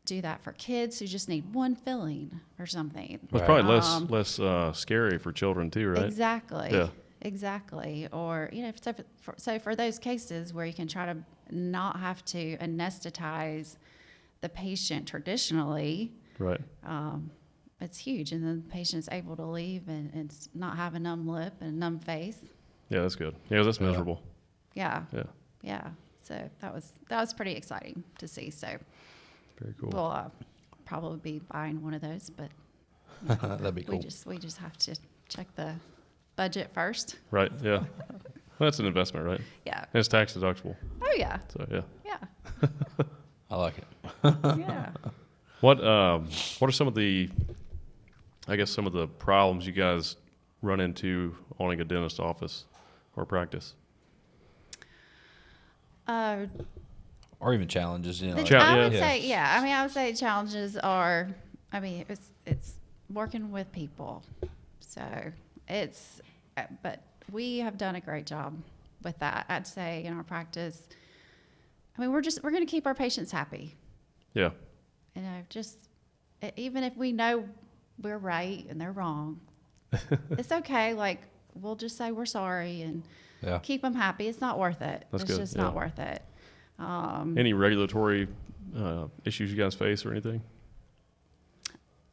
S4: that for kids who just need one filling or something.
S3: Well, it's probably less scary for children too, right?
S4: Exactly.
S3: Yeah.
S4: Exactly. Or, so for those cases where you can try to not have to anesthetize the patient traditionally,
S3: right?
S4: It's huge. And then the patient's able to leave and not have a numb lip and a numb face.
S3: Yeah, that's good. Yeah, that's miserable.
S4: Yeah.
S3: Yeah.
S4: Yeah. So that was pretty exciting to see. So
S3: very cool.
S4: We'll probably be buying one of those, but
S1: that'd be cool.
S4: We just have to check the budget first.
S3: Right. Yeah. Well, that's an investment, right?
S4: Yeah.
S3: And it's tax deductible.
S4: Oh yeah.
S3: So yeah.
S4: Yeah.
S1: I like it.
S4: Yeah.
S3: What are some of the problems you guys run into owning a dentist office or practice?
S1: Or even challenges,
S4: I would say challenges are, it's working with people. So but we have done a great job with that. I'd say in our practice, we're going to keep our patients happy.
S3: Yeah.
S4: Even if we know we're right and they're wrong, it's okay. Like, we'll just say we're sorry and keep them happy. It's not worth it.
S3: That's
S4: it's
S3: good.
S4: Just not worth it.
S3: Any regulatory issues you guys face or anything?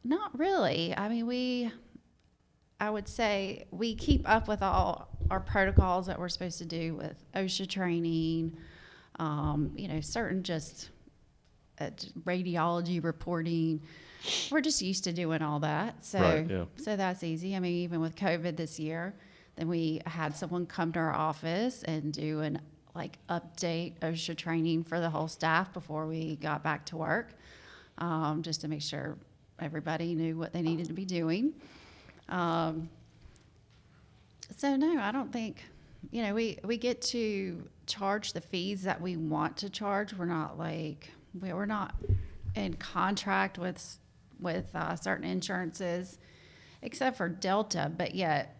S4: Not really. I would say we keep up with all our protocols that we're supposed to do with OSHA training, certain just radiology reporting. We're just used to doing all that. So, So that's easy. Even with COVID this year, then we had someone come to our office and do an update OSHA training for the whole staff before we got back to work, just to make sure everybody knew what they needed to be doing. So no, I don't think, we get to charge the fees that we want to charge. We're not in contract with certain insurances, except for Delta, but yet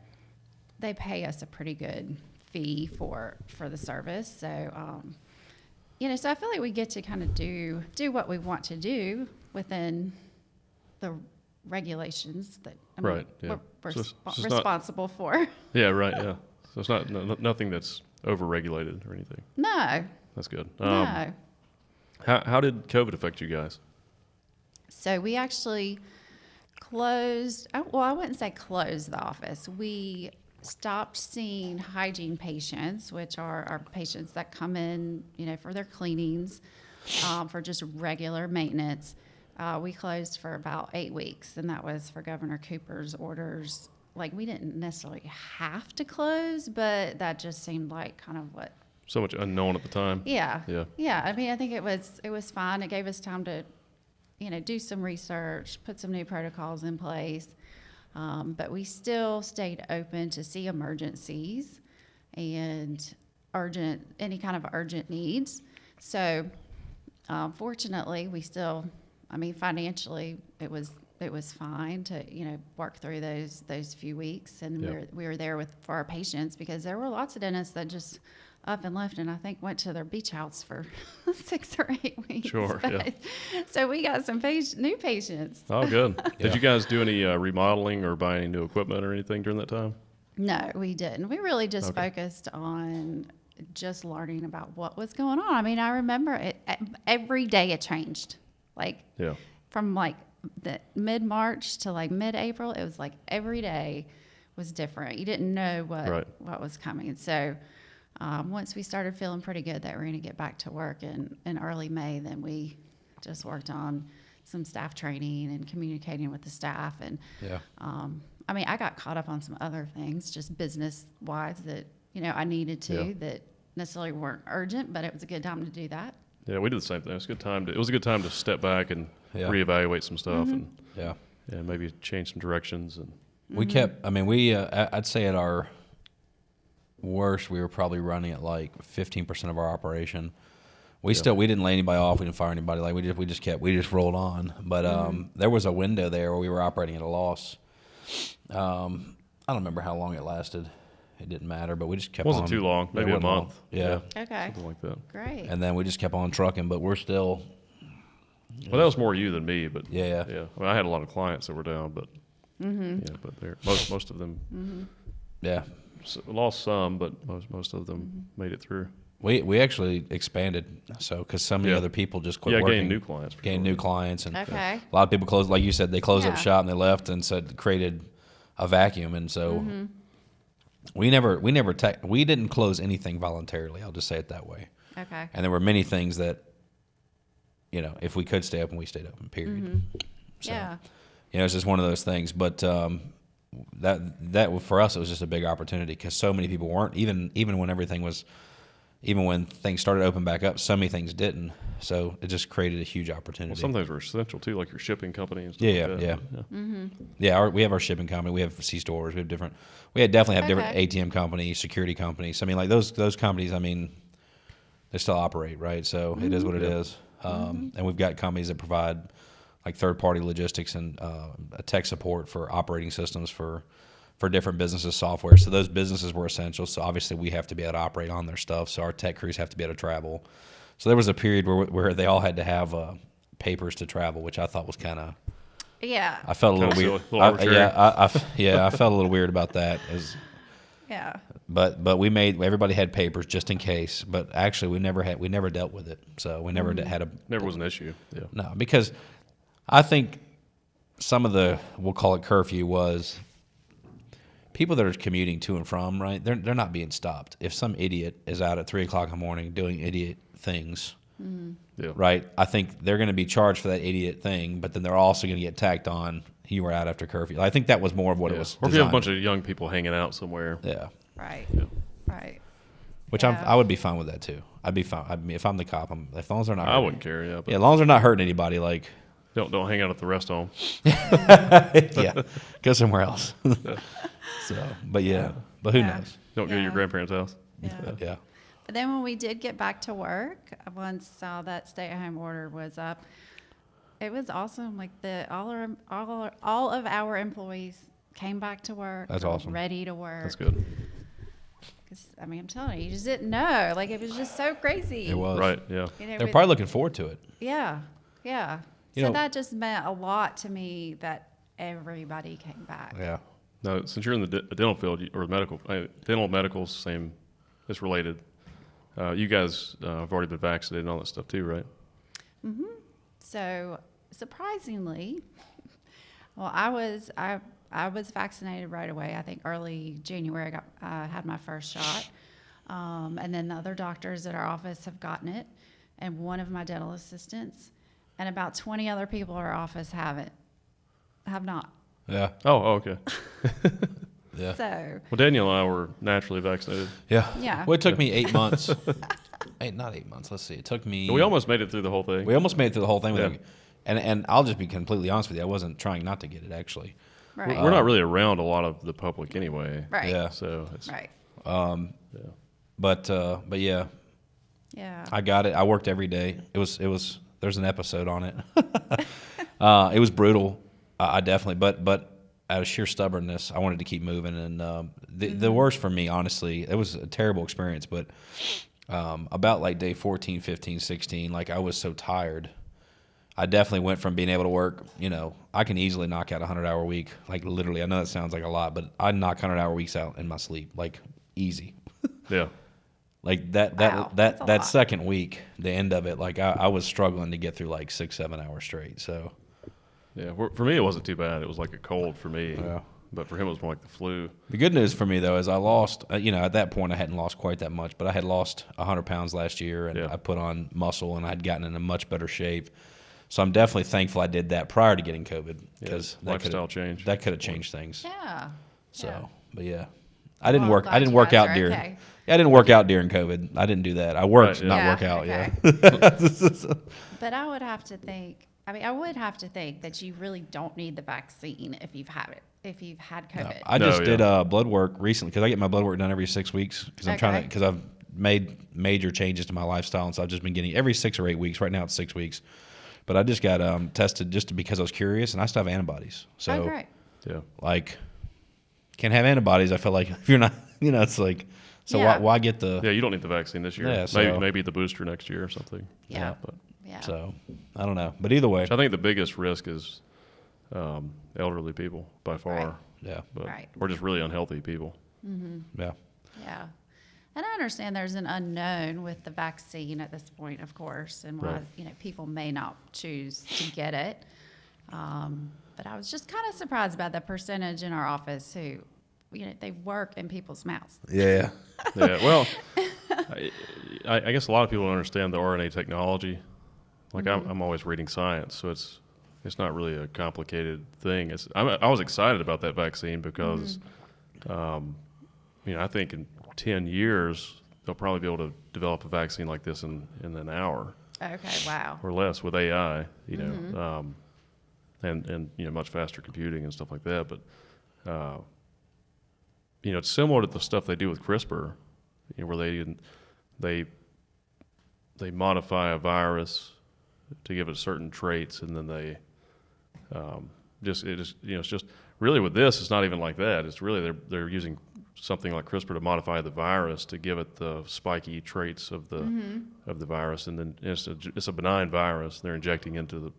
S4: they pay us a pretty good fee for the service. So, so I feel like we get to kind of do what we want to do within the regulations that we're responsible for.
S3: Yeah, right. Yeah. So it's not nothing that's over-regulated or anything.
S4: No.
S3: That's good.
S4: No.
S3: How did COVID affect you guys?
S4: So we actually closed. Well, I wouldn't say closed the office. We stopped seeing hygiene patients, which are our patients that come in, for their cleanings, for just regular maintenance. We closed for about 8 weeks, and that was for Governor Cooper's orders. Like, we didn't necessarily have to close, but that just seemed like kind of what.
S3: So much unknown at the time.
S4: Yeah.
S3: Yeah.
S4: Yeah. I mean, I think it was fine. It gave us time to, do some research, put some new protocols in place. But we still stayed open to see emergencies and any kind of urgent needs. So, fortunately, we still, financially, it was fine to, work through those few weeks, and we were there for our patients, because there were lots of dentists that just up and left, and I think went to their beach house for 6 or 8 weeks.
S3: Sure, yeah.
S4: So we got some new patients.
S3: Oh, good. Did you guys do any remodeling or buy any new equipment or anything during that time?
S4: No, we didn't. We really just focused on just learning about what was going on. I remember it every day it changed. From the mid-March to mid-April, it was every day was different. You didn't know what was coming. So once we started feeling pretty good that we're going to get back to work in early May, then we just worked on some staff training and communicating with the staff. And I got caught up on some other things, just business-wise, that I needed to, that necessarily weren't urgent, but it was a good time to do that.
S3: Yeah, we did the same thing. It was a good time to step back and reevaluate some stuff and maybe change some directions. And
S1: we kept. I'd say at our worst, we were probably running at 15% of our operation. We didn't lay anybody off. We didn't fire anybody. We just rolled on. But there was a window there where we were operating at a loss. I don't remember how long it lasted. It didn't matter, but we just kept on.
S3: It wasn't too long, maybe a month.
S1: Yeah.
S4: Okay.
S3: Something like that.
S4: Great.
S1: And then we just kept on trucking, but we're still.
S3: Well, that was more you than me, but
S1: yeah.
S3: I had a lot of clients that were down, but but most of them, lost some, but most of them made it through.
S1: We actually expanded, because so many other people just quit working.
S3: Gained new clients.
S1: New clients, and
S4: a
S1: lot of people closed. Like you said, they closed up shop and they left, and created a vacuum, and so. We didn't close anything voluntarily. I'll just say it that way.
S4: Okay.
S1: And there were many things that, if we could stay open, we stayed open. Period. So, it's just one of those things. But that for us, it was just a big opportunity, because so many people weren't even when things started to open back up. So many things didn't. So it just created a huge opportunity.
S3: Well, some things were essential too, like your shipping company and stuff. We have our shipping company. We have C-stores. We definitely have different ATM companies, security companies. Those companies, they still operate, right? So it is what it is. And we've got companies that provide third-party logistics and tech support for operating systems for different businesses' software. So those businesses were essential. So obviously we have to be able to operate on their stuff. So our tech crews have to be able to travel. So there was a period where they all had to have papers to travel, which I thought was kind of.
S4: Yeah.
S1: I felt a little weird. I felt a little weird about that. But everybody had papers just in case. But actually, we never dealt with it. So we never
S3: never was an issue. Yeah.
S1: No, because I think some of we'll call it curfew, was people that are commuting to and from, right? They're not being stopped. If some idiot is out at 3:00 in the morning doing idiot things, right? I think they're going to be charged for that idiot thing, but then they're also going to get tacked on. You were out after curfew. I think that was more of what it was.
S3: Or if you have a bunch of young people hanging out somewhere.
S1: Yeah.
S4: Right.
S3: Yeah.
S4: Right.
S1: Which I would be fine with that too. I'd be fine. If I'm the cop, as long as they're not.
S3: I wouldn't care. Yeah.
S1: As long as they're not hurting anybody.
S3: Don't hang out at the rest home.
S1: Go somewhere else. But who knows?
S3: Don't go to your grandparents' house.
S1: Yeah.
S4: But then when we did get back to work, once that stay-at-home order was up, it was awesome. All of our employees came back to work.
S1: That's awesome.
S4: Ready to work.
S3: That's good.
S4: I'm telling you just didn't know. It was just so crazy.
S1: It was.
S3: Right. Yeah.
S1: They're probably looking forward to it.
S4: Yeah. Yeah. So that just meant a lot to me that everybody came back.
S1: Yeah.
S3: Now, since you're in the dental field or dental medical's same, it's related. You guys have already been vaccinated and all that stuff too, right? Mm-hmm.
S4: So surprisingly, well, I I was vaccinated right away. I think early January I had my first shot. And then the other doctors at our office have gotten it, and one of my dental assistants, and about 20 other people at our office have not.
S1: Yeah.
S3: Oh, okay.
S1: Yeah.
S4: So.
S3: Well, Daniel and I were naturally vaccinated.
S1: Yeah.
S4: Yeah.
S1: Well, it took me 8 months. Not 8 months. Let's see. It took me.
S3: We almost made it through the whole thing.
S1: We almost made it through the whole thing.
S3: Yeah.
S1: And I'll just be completely honest with you. I wasn't trying not to get it, actually.
S4: Right.
S3: We're not really around a lot of the public anyway.
S4: Right.
S1: Yeah.
S3: So it's
S4: Right.
S3: yeah.
S1: But yeah,
S4: Yeah.
S1: I got it. I worked every day. It was. There's an episode on it. It was brutal. I definitely, but out of sheer stubbornness, I wanted to keep moving. And the worst for me, honestly, it was a terrible experience. But about like day 14, 15, 16, like I was so tired. I definitely went from being able to work, I can easily knock out a 100-hour week. Like literally, I know that sounds like a lot, but I knock 100-hour weeks out in my sleep, like easy.
S3: Yeah.
S1: Like that second week, the end of it, like I was struggling to get through like 6-7 hours straight. So
S3: Yeah. For me, it wasn't too bad. It was like a cold for me.
S1: Yeah.
S3: But for him, it was more like the flu.
S1: the good news for me though is I lost. At that point I hadn't lost quite that much, but I had lost 100 pounds last year, and
S3: Yeah.
S1: I put on muscle, and I'd gotten in a much better shape. So I'm definitely thankful I did that prior to getting COVID, because
S3: lifestyle change.
S1: That could have changed things.
S4: Yeah.
S1: So,
S4: Yeah.
S1: but yeah, I didn't
S4: Well,
S1: work.
S4: I'm
S1: I didn't
S4: glad
S1: work
S4: you
S1: out
S4: guys are
S1: during.
S4: okay.
S1: Yeah, I didn't work out during COVID. I didn't do that. I worked,
S3: Right,
S1: not
S4: yeah.
S1: work out.
S4: Okay.
S1: Yeah.
S4: But I would have to think. I would have to think that you really don't need the vaccine if you've had it. If you've had COVID.
S1: I just did blood work recently, because I get my blood work done every 6 weeks, because I'm trying to,
S4: Okay.
S1: because I've made major changes to my lifestyle, and so I've just been getting every 6 or 8 weeks. Right now it's 6 weeks, but I just got tested just because I was curious, and I still have antibodies. So
S4: Oh, great.
S3: Yeah.
S1: like, can't have antibodies. I feel like if you're not, it's like, so
S4: Yeah.
S1: why get the?
S3: Yeah, you don't need the vaccine this year.
S1: Yeah, so-
S3: maybe the booster next year or something.
S4: Yeah.
S3: But
S4: Yeah.
S1: So I don't know, but either way,
S3: I think the biggest risk is elderly people by far.
S4: Right.
S1: yeah,
S3: But
S4: Right.
S3: we're just really unhealthy people.
S1: yeah.
S4: Yeah. And I understand there's an unknown with the vaccine at this point, of course, and why,
S3: Right.
S4: people may not choose to get it. But I was just kind of surprised by the percentage in our office who, they work in people's mouths.
S1: Yeah.
S3: Yeah. Well, I guess a lot of people don't understand the RNA technology. Like I'm always reading science, so it's not really a complicated thing. I was excited about that vaccine because, I think in 10 years they'll probably be able to develop a vaccine like this in an hour
S4: Okay, wow.
S3: or less with AI. And much faster computing and stuff like that. But it's similar to the stuff they do with CRISPR, where they modify a virus to give it certain traits, and then they it's just really with this, it's not even like that. It's really they're using something like CRISPR to modify the virus to give it the spiky traits of the virus, and then it's a benign virus they're injecting into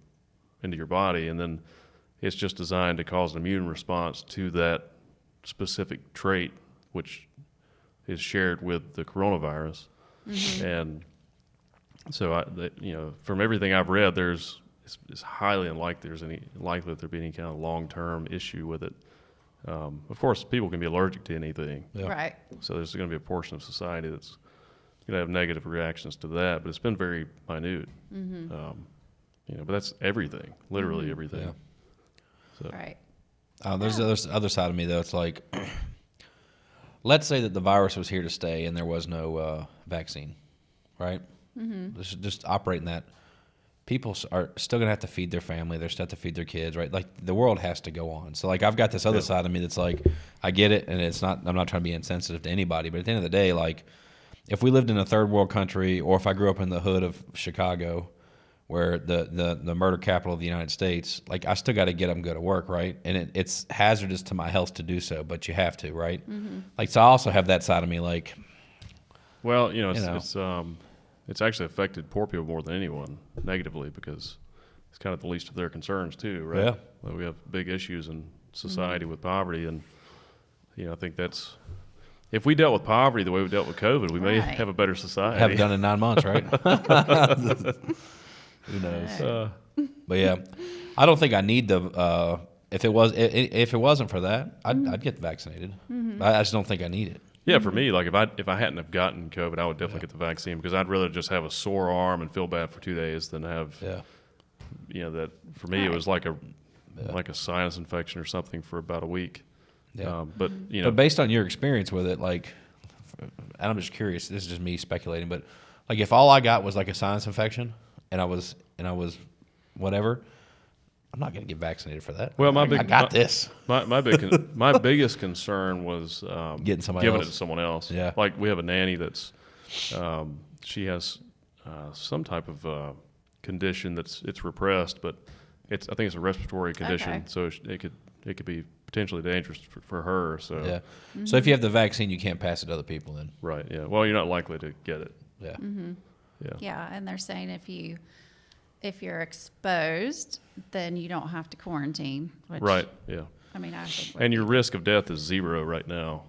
S3: your body, and then it's just designed to cause an immune response to that specific trait, which is shared with the coronavirus. And so, from everything I've read, it's highly unlikely there's any likely that there be any kind of long-term issue with it. Of course, people can be allergic to anything,
S1: Yeah.
S4: Right.
S3: so there's going to be a portion of society that's going to have negative reactions to that. But it's been very minute. But that's everything, literally everything.
S1: Yeah.
S3: So,
S4: Right.
S1: There's the other side of me though. It's like, let's say that the virus was here to stay and there was no vaccine, right? Just operating that. People are still gonna have to feed their family. They're still have to feed their kids, right? Like the world has to go on. So like I've got this other side of me that's like, I get it, and it's not. I'm not trying to be insensitive to anybody, but at the end of the day, like, if we lived in a third world country, or if I grew up in the hood of Chicago, where the murder capital of the United States, like I still got to get up and go to work, right? And it's hazardous to my health to do so, but you have to, right? Like, so I also have that side of me, like,
S3: well, it's actually affected poor people more than anyone negatively, because it's kind of the least of their concerns too, right?
S1: Yeah.
S3: Well, we have big issues in society with poverty, and I think that's, if we dealt with poverty the way we dealt with COVID, we may
S4: Right.
S3: have a better society.
S1: have done in 9 months, right? Who knows? But yeah, I don't think I need the if it wasn't for that, I'd get vaccinated. I just don't think I need it.
S3: Yeah, for me, like if I hadn't have gotten COVID, I would definitely get the vaccine because I'd rather just have a sore arm and feel bad for 2 days than have, that for me it was like a sinus infection or something for about a week.
S1: Yeah.
S3: But
S1: based on your experience with it, like, and I'm just curious, this is just me speculating, but like if all I got was like a sinus infection and I was whatever, I'm not going to get vaccinated for that.
S3: Well,
S1: I got this.
S3: My biggest concern was
S1: giving
S3: it to someone else.
S1: Yeah.
S3: Like we have a nanny that's she has some type of condition it's repressed, but I think it's a respiratory condition,
S4: Okay.
S3: so it could be potentially dangerous for her. So
S1: Yeah. So if you have the vaccine, you can't pass it to other people then.
S3: Right. Yeah. Well, you're not likely to get it.
S1: Yeah.
S3: Yeah.
S4: Yeah, and they're saying if you're exposed, then you don't have to quarantine. Which,
S3: Right. Yeah.
S4: I mean, I think.
S3: And your risk of death is 0 right now,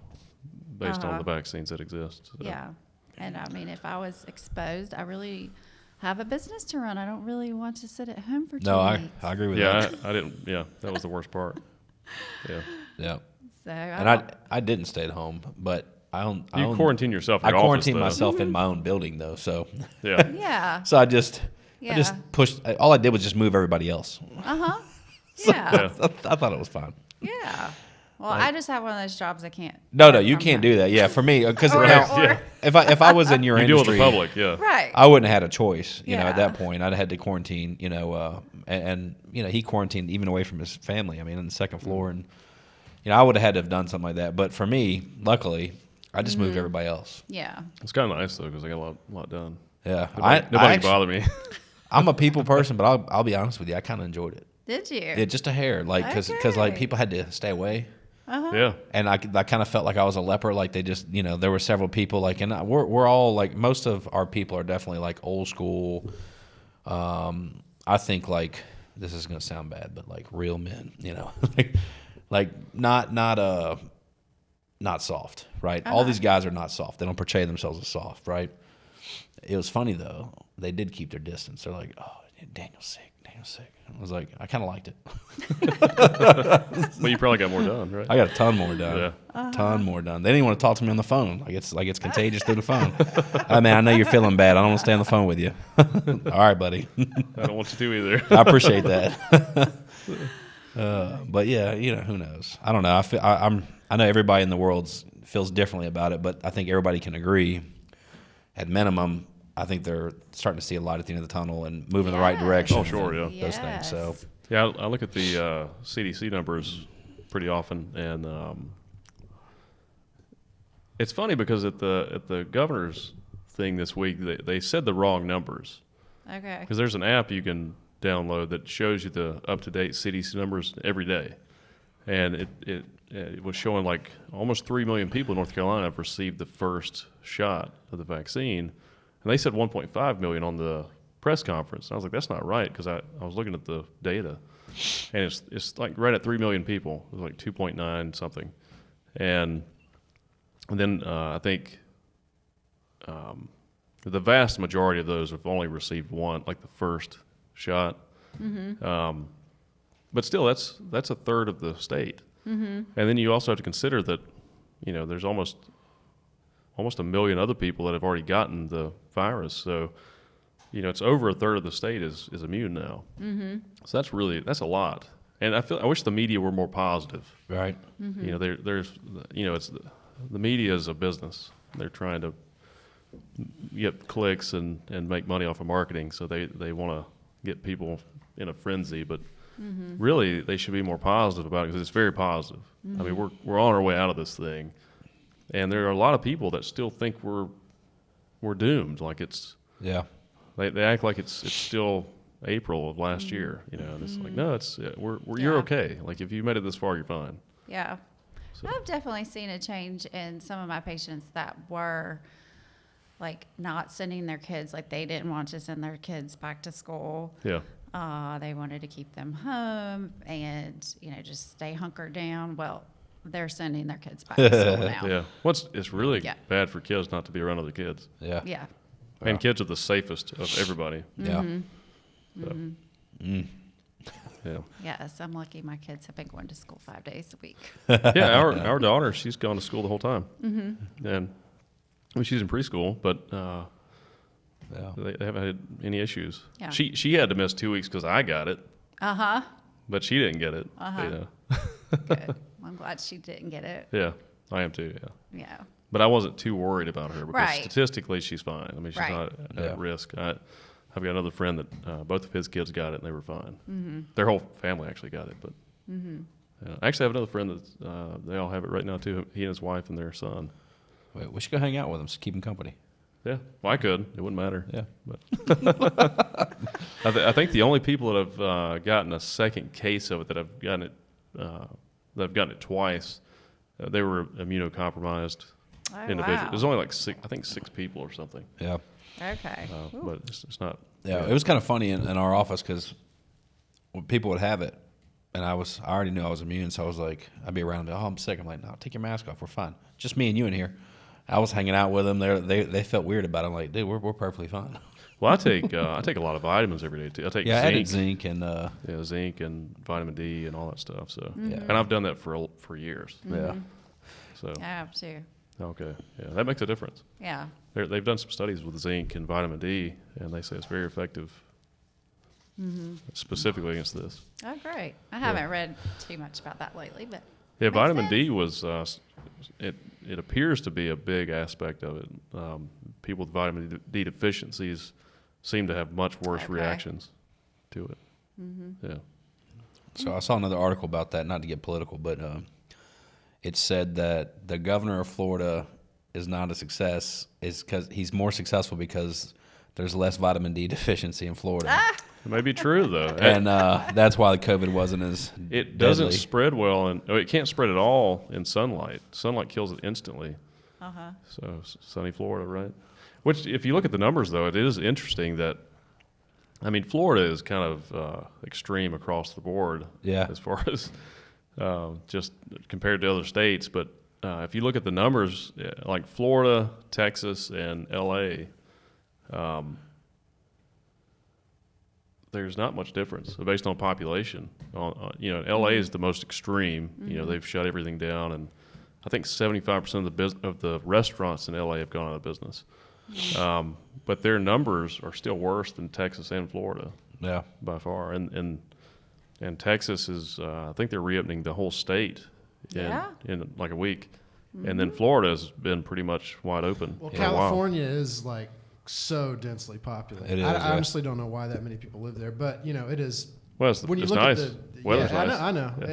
S3: based on the vaccines that exist. So.
S4: Yeah, and I mean, if I was exposed, I really have a business to run. I don't really want to sit at home for 2 weeks.
S1: I agree with that.
S3: I didn't. Yeah, that was the worst part. Yeah.
S1: Yeah.
S4: So
S1: And I didn't stay at home, but
S3: You quarantine yourself in
S1: I
S3: your office,
S1: quarantined
S3: though.
S1: myself in my own building though, so
S3: Yeah.
S4: Yeah.
S1: so I just
S4: Yeah.
S1: pushed. All I did was just move everybody else.
S4: Yeah.
S3: Yeah.
S1: I thought it was fine.
S4: Yeah. Well, I just have one of those jobs I can't.
S1: No,
S4: work
S1: you
S4: from
S1: can't
S4: home.
S1: do that. Yeah, for me, because
S4: Or-
S1: if I was in your
S3: You deal with
S1: industry,
S3: the public. Yeah.
S4: Right.
S1: I wouldn't have had a choice. You know, at
S4: Yeah.
S1: that point, I'd had to quarantine. And he quarantined even away from his family. I mean, on the second floor, and I would have had to have done something like that. But for me, luckily, I just moved everybody else.
S4: Yeah.
S3: It's kind of nice though because I got a lot done.
S1: Yeah,
S3: Nobody can bother me.
S1: I'm a people person, but I'll be honest with you, I kind of enjoyed it.
S4: Did you?
S1: Yeah, just a hair, like because like
S4: Okay.
S1: people had to stay away.
S3: Yeah.
S1: And I kind of felt like I was a leper. Like they just, there were several people like, and we're all like, most of our people are definitely like old school. I think like, this is going to sound bad, but like real men, like not soft, right? All these guys are not soft. They don't portray themselves as soft, right? It was funny though. They did keep their distance. They're like, oh, Daniel's sick. I was like, I kind of liked it.
S3: Well, you probably got more done, right?
S1: I got a ton more done.
S3: Yeah.
S1: Ton more done. They didn't want to talk to me on the phone. Like it's contagious through the phone. I mean, I know you're feeling bad. I don't want to stay on the phone with you. All right, buddy.
S3: I don't want you to either.
S1: I appreciate that. But yeah, who knows? I don't know. I know everybody in the world feels differently about it, but I think everybody can agree. At minimum, I think they're starting to see a light at the end of the tunnel and moving in the right direction.
S3: Oh, sure,
S1: and
S3: yeah.
S1: those things. So
S3: Yeah, I look at the CDC numbers pretty often, and it's funny because at the governor's thing this week, they said the wrong numbers.
S4: Okay.
S3: Because there's an app you can download that shows you the up-to-date CDC numbers every day, and it was showing like almost 3 million people in North Carolina have received the first shot of the vaccine, and they said 1.5 million on the press conference. And I was like, that's not right, because I was looking at the data, and it's like right at 3 million people. It was like 2.9 something, and then I think the vast majority of those have only received one, like the first shot. Mm-hmm. But still, that's a third of the state. Mm-hmm. And then you also have to consider that, there's almost 1 million other people that have already gotten the virus. So, it's over a third of the state is immune now. Mm-hmm. So that's a lot. And I wish the media were more positive.
S1: right.
S4: Mm-hmm.
S3: There's the media is a business. They're trying to get clicks and make money off of marketing. So they want to get people in a frenzy, but really they should be more positive about it, because it's very positive. I mean, we're on our way out of this thing, and there are a lot of people that still think we're doomed. Like
S1: Yeah.
S3: they act like it's still April of last year, and it's like, no, you're okay. Like if you made it this far, you're fine.
S4: Yeah.
S3: So.
S4: I've definitely seen a change in some of my patients that were like not sending their kids, like they didn't want to send their kids back to school.
S3: Yeah.
S4: They wanted to keep them home and, just stay hunkered down. Well, they're sending their kids back to school now.
S3: Yeah. It's really bad for kids not to be around other kids.
S1: Yeah.
S4: Yeah.
S3: And kids are the safest of everybody.
S1: Yeah.
S4: Mm-hmm.
S3: So. Yeah.
S4: Yes, I'm lucky my kids have been going to school 5 days a week.
S3: Yeah, our daughter, she's gone to school the whole time. Mm-hmm. And I mean, she's in preschool, but they haven't had any issues. Yeah. She had to miss 2 weeks because I got it.
S4: Uh-huh.
S3: But she didn't get it.
S4: Uh-huh.
S3: You know?
S4: Good. I'm glad she didn't get it.
S3: Yeah, I am too, yeah.
S4: Yeah.
S3: But I wasn't too worried about her because
S4: Right.
S3: statistically she's fine. I mean, she's not at risk. I've got another friend that both of his kids got it and they were fine. Mm-hmm. Their whole family actually got it. But I actually have another friend that they all have it right now too. He and his wife and their son.
S1: We should go hang out with them, keep them company.
S3: Yeah, well, I could. It wouldn't matter.
S1: Yeah.
S3: But I think the only people that have gotten a second case of it that have gotten it twice, they were immunocompromised individuals.
S4: Wow.
S3: There's only like six people or something.
S1: Yeah.
S4: Okay.
S3: But it's not.
S1: Yeah, it was kind of funny in our office because when people would have it, and I already knew I was immune, so I was like, I'd be around, I'm sick. I'm like, no, take your mask off. We're fine. Just me and you in here. I was hanging out with them. They felt weird about it. I'm like, dude, we're perfectly fine.
S3: Well, I take a lot of vitamins every day too. I take
S1: I added zinc and
S3: zinc and vitamin D and all that stuff. So
S4: Mm-hmm.
S3: and I've done that for years.
S1: Yeah.
S3: So
S4: I have too.
S3: okay, yeah, that makes a difference.
S4: Yeah.
S3: They've done some studies with zinc and vitamin D, and they say it's very effective, specifically against this.
S4: Oh, great. I haven't read too much about that lately, but
S3: Yeah,
S4: makes
S3: vitamin
S4: sense.
S3: D was it appears to be a big aspect of it. People with vitamin D deficiencies seem to have much worse reactions to it. Mm-hmm. Yeah.
S1: So I saw another article about that, not to get political, but it said that the governor of Florida is not a success, is because he's more successful because there's less vitamin D deficiency in Florida.
S3: It may be true though,
S1: And that's why the COVID wasn't as
S3: it doesn't
S1: deadly.
S3: spread well, and it can't spread at all in sunlight. Sunlight kills it instantly. So sunny Florida, right? Which, if you look at the numbers, though, it is interesting that, I mean, Florida is kind of extreme across the board.
S1: Yeah.
S3: As far as just compared to other states, but if you look at the numbers, like Florida, Texas, and L.A. There's not much difference based on population. L.A. is the most extreme. Mm-hmm. They've shut everything down, and I think 75% of the restaurants in L.A. have gone out of business. Mm-hmm. But their numbers are still worse than Texas and Florida.
S1: Yeah,
S3: by far. And Texas is, I think they're reopening the whole state in like a week, and then Florida has been pretty much wide open.
S2: Well, California is like so densely populated.
S1: It is,
S2: I honestly don't know why that many people live there, but it is.
S3: Well, it's nice. Weather's nice.
S2: I know.
S3: Yeah.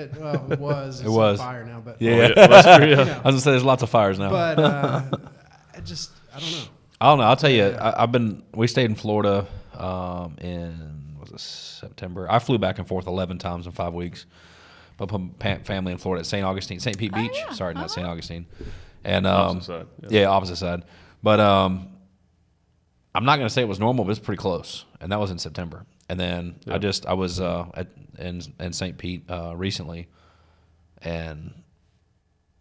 S2: It was. It's
S1: It was.
S2: on fire now, but
S1: yeah.
S3: That's true, yeah.
S1: I was gonna say there's lots of fires now.
S2: But I don't know.
S1: I don't know. I'll tell you. We stayed in Florida in September. I flew back and forth 11 times in 5 weeks. But family in Florida at St. Augustine, St. Pete Beach.
S4: Yeah.
S1: Sorry, not St. Augustine. And
S3: Opposite side.
S1: Yeah, opposite side. But I'm not going to say it was normal, but it's pretty close. And that was in September. And then I was in St. Pete recently, and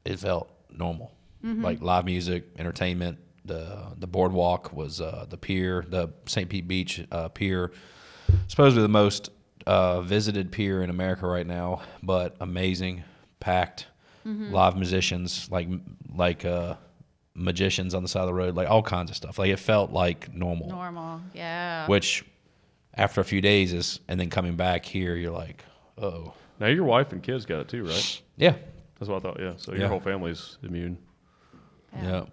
S1: it felt normal. Mm-hmm. Like live music, entertainment. The boardwalk was the pier, the St. Pete Beach pier, supposedly the most visited pier in America right now, but amazing, packed, live musicians, like magicians on the side of the road, like all kinds of stuff. Like it felt like normal.
S4: Normal, yeah.
S1: Which after a few days and then coming back here, you're like, oh.
S3: Now your wife and kids got it too, right?
S1: Yeah.
S3: That's what I thought. Yeah. So your whole family's immune.
S1: Yeah.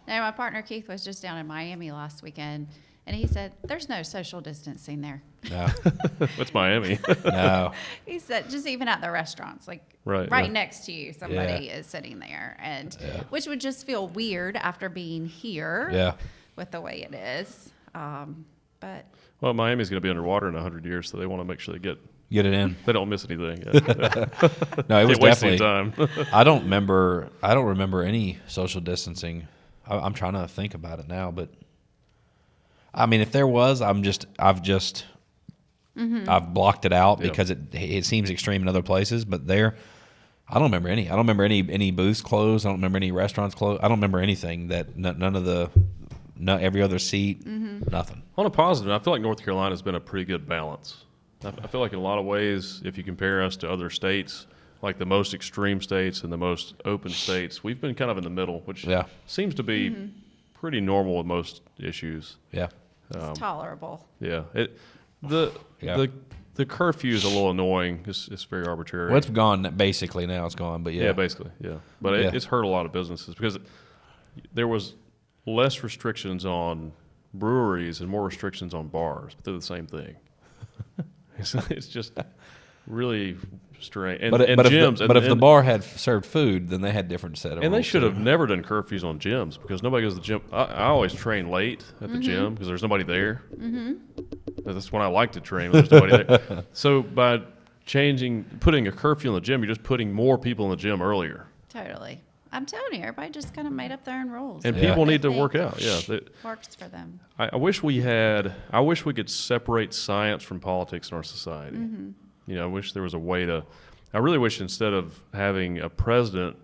S4: No, my partner Keith was just down in Miami last weekend, and he said, "There's no social distancing there."
S1: No.
S3: What's Miami?
S1: No.
S4: He said, just even at the restaurants, like
S3: right
S4: next to you, somebody is sitting there, and which would just feel weird after being here.
S1: Yeah.
S4: With the way it is, but.
S3: Well, Miami's going to be underwater in 100 years, so they want to make sure they get
S1: it in.
S3: They don't miss anything.
S1: No, it was definitely.
S3: Time.
S1: I don't remember any social distancing. I'm trying to think about it now, but I mean, if there was, I've blocked it out because it seems extreme in other places. But there, I don't remember any. I don't remember any booths closed. I don't remember any restaurants closed. I don't remember anything that every other seat, nothing.
S3: On a positive, I feel like North Carolina's been a pretty good balance I feel like in a lot of ways, if you compare us to other states, like the most extreme states and the most open states, we've been kind of in the middle, which seems to be pretty normal with most issues.
S1: Yeah.
S4: It's tolerable.
S3: Yeah. The curfew is a little annoying. It's very arbitrary.
S1: Well, it's gone basically now. It's gone, but yeah.
S3: Yeah, basically, yeah. But it's hurt a lot of businesses because there was less restrictions on breweries and more restrictions on bars, but they're the same thing. It's just really strange. And gyms.
S1: If the bar had served food, then they had different set of rules.
S3: And they should have never done curfews on gyms because nobody goes to the gym. I always train late at the gym because there's nobody there. That's when I like to train when there's nobody there. So by putting a curfew on the gym, you're just putting more people in the gym earlier.
S4: Totally. I'm telling you, everybody just kind of made up their own rules.
S3: And people need to work out. Yeah,
S4: works for them.
S3: I wish we could separate science from politics in our society. You know, I wish there was a way to. I really wish instead of having a president,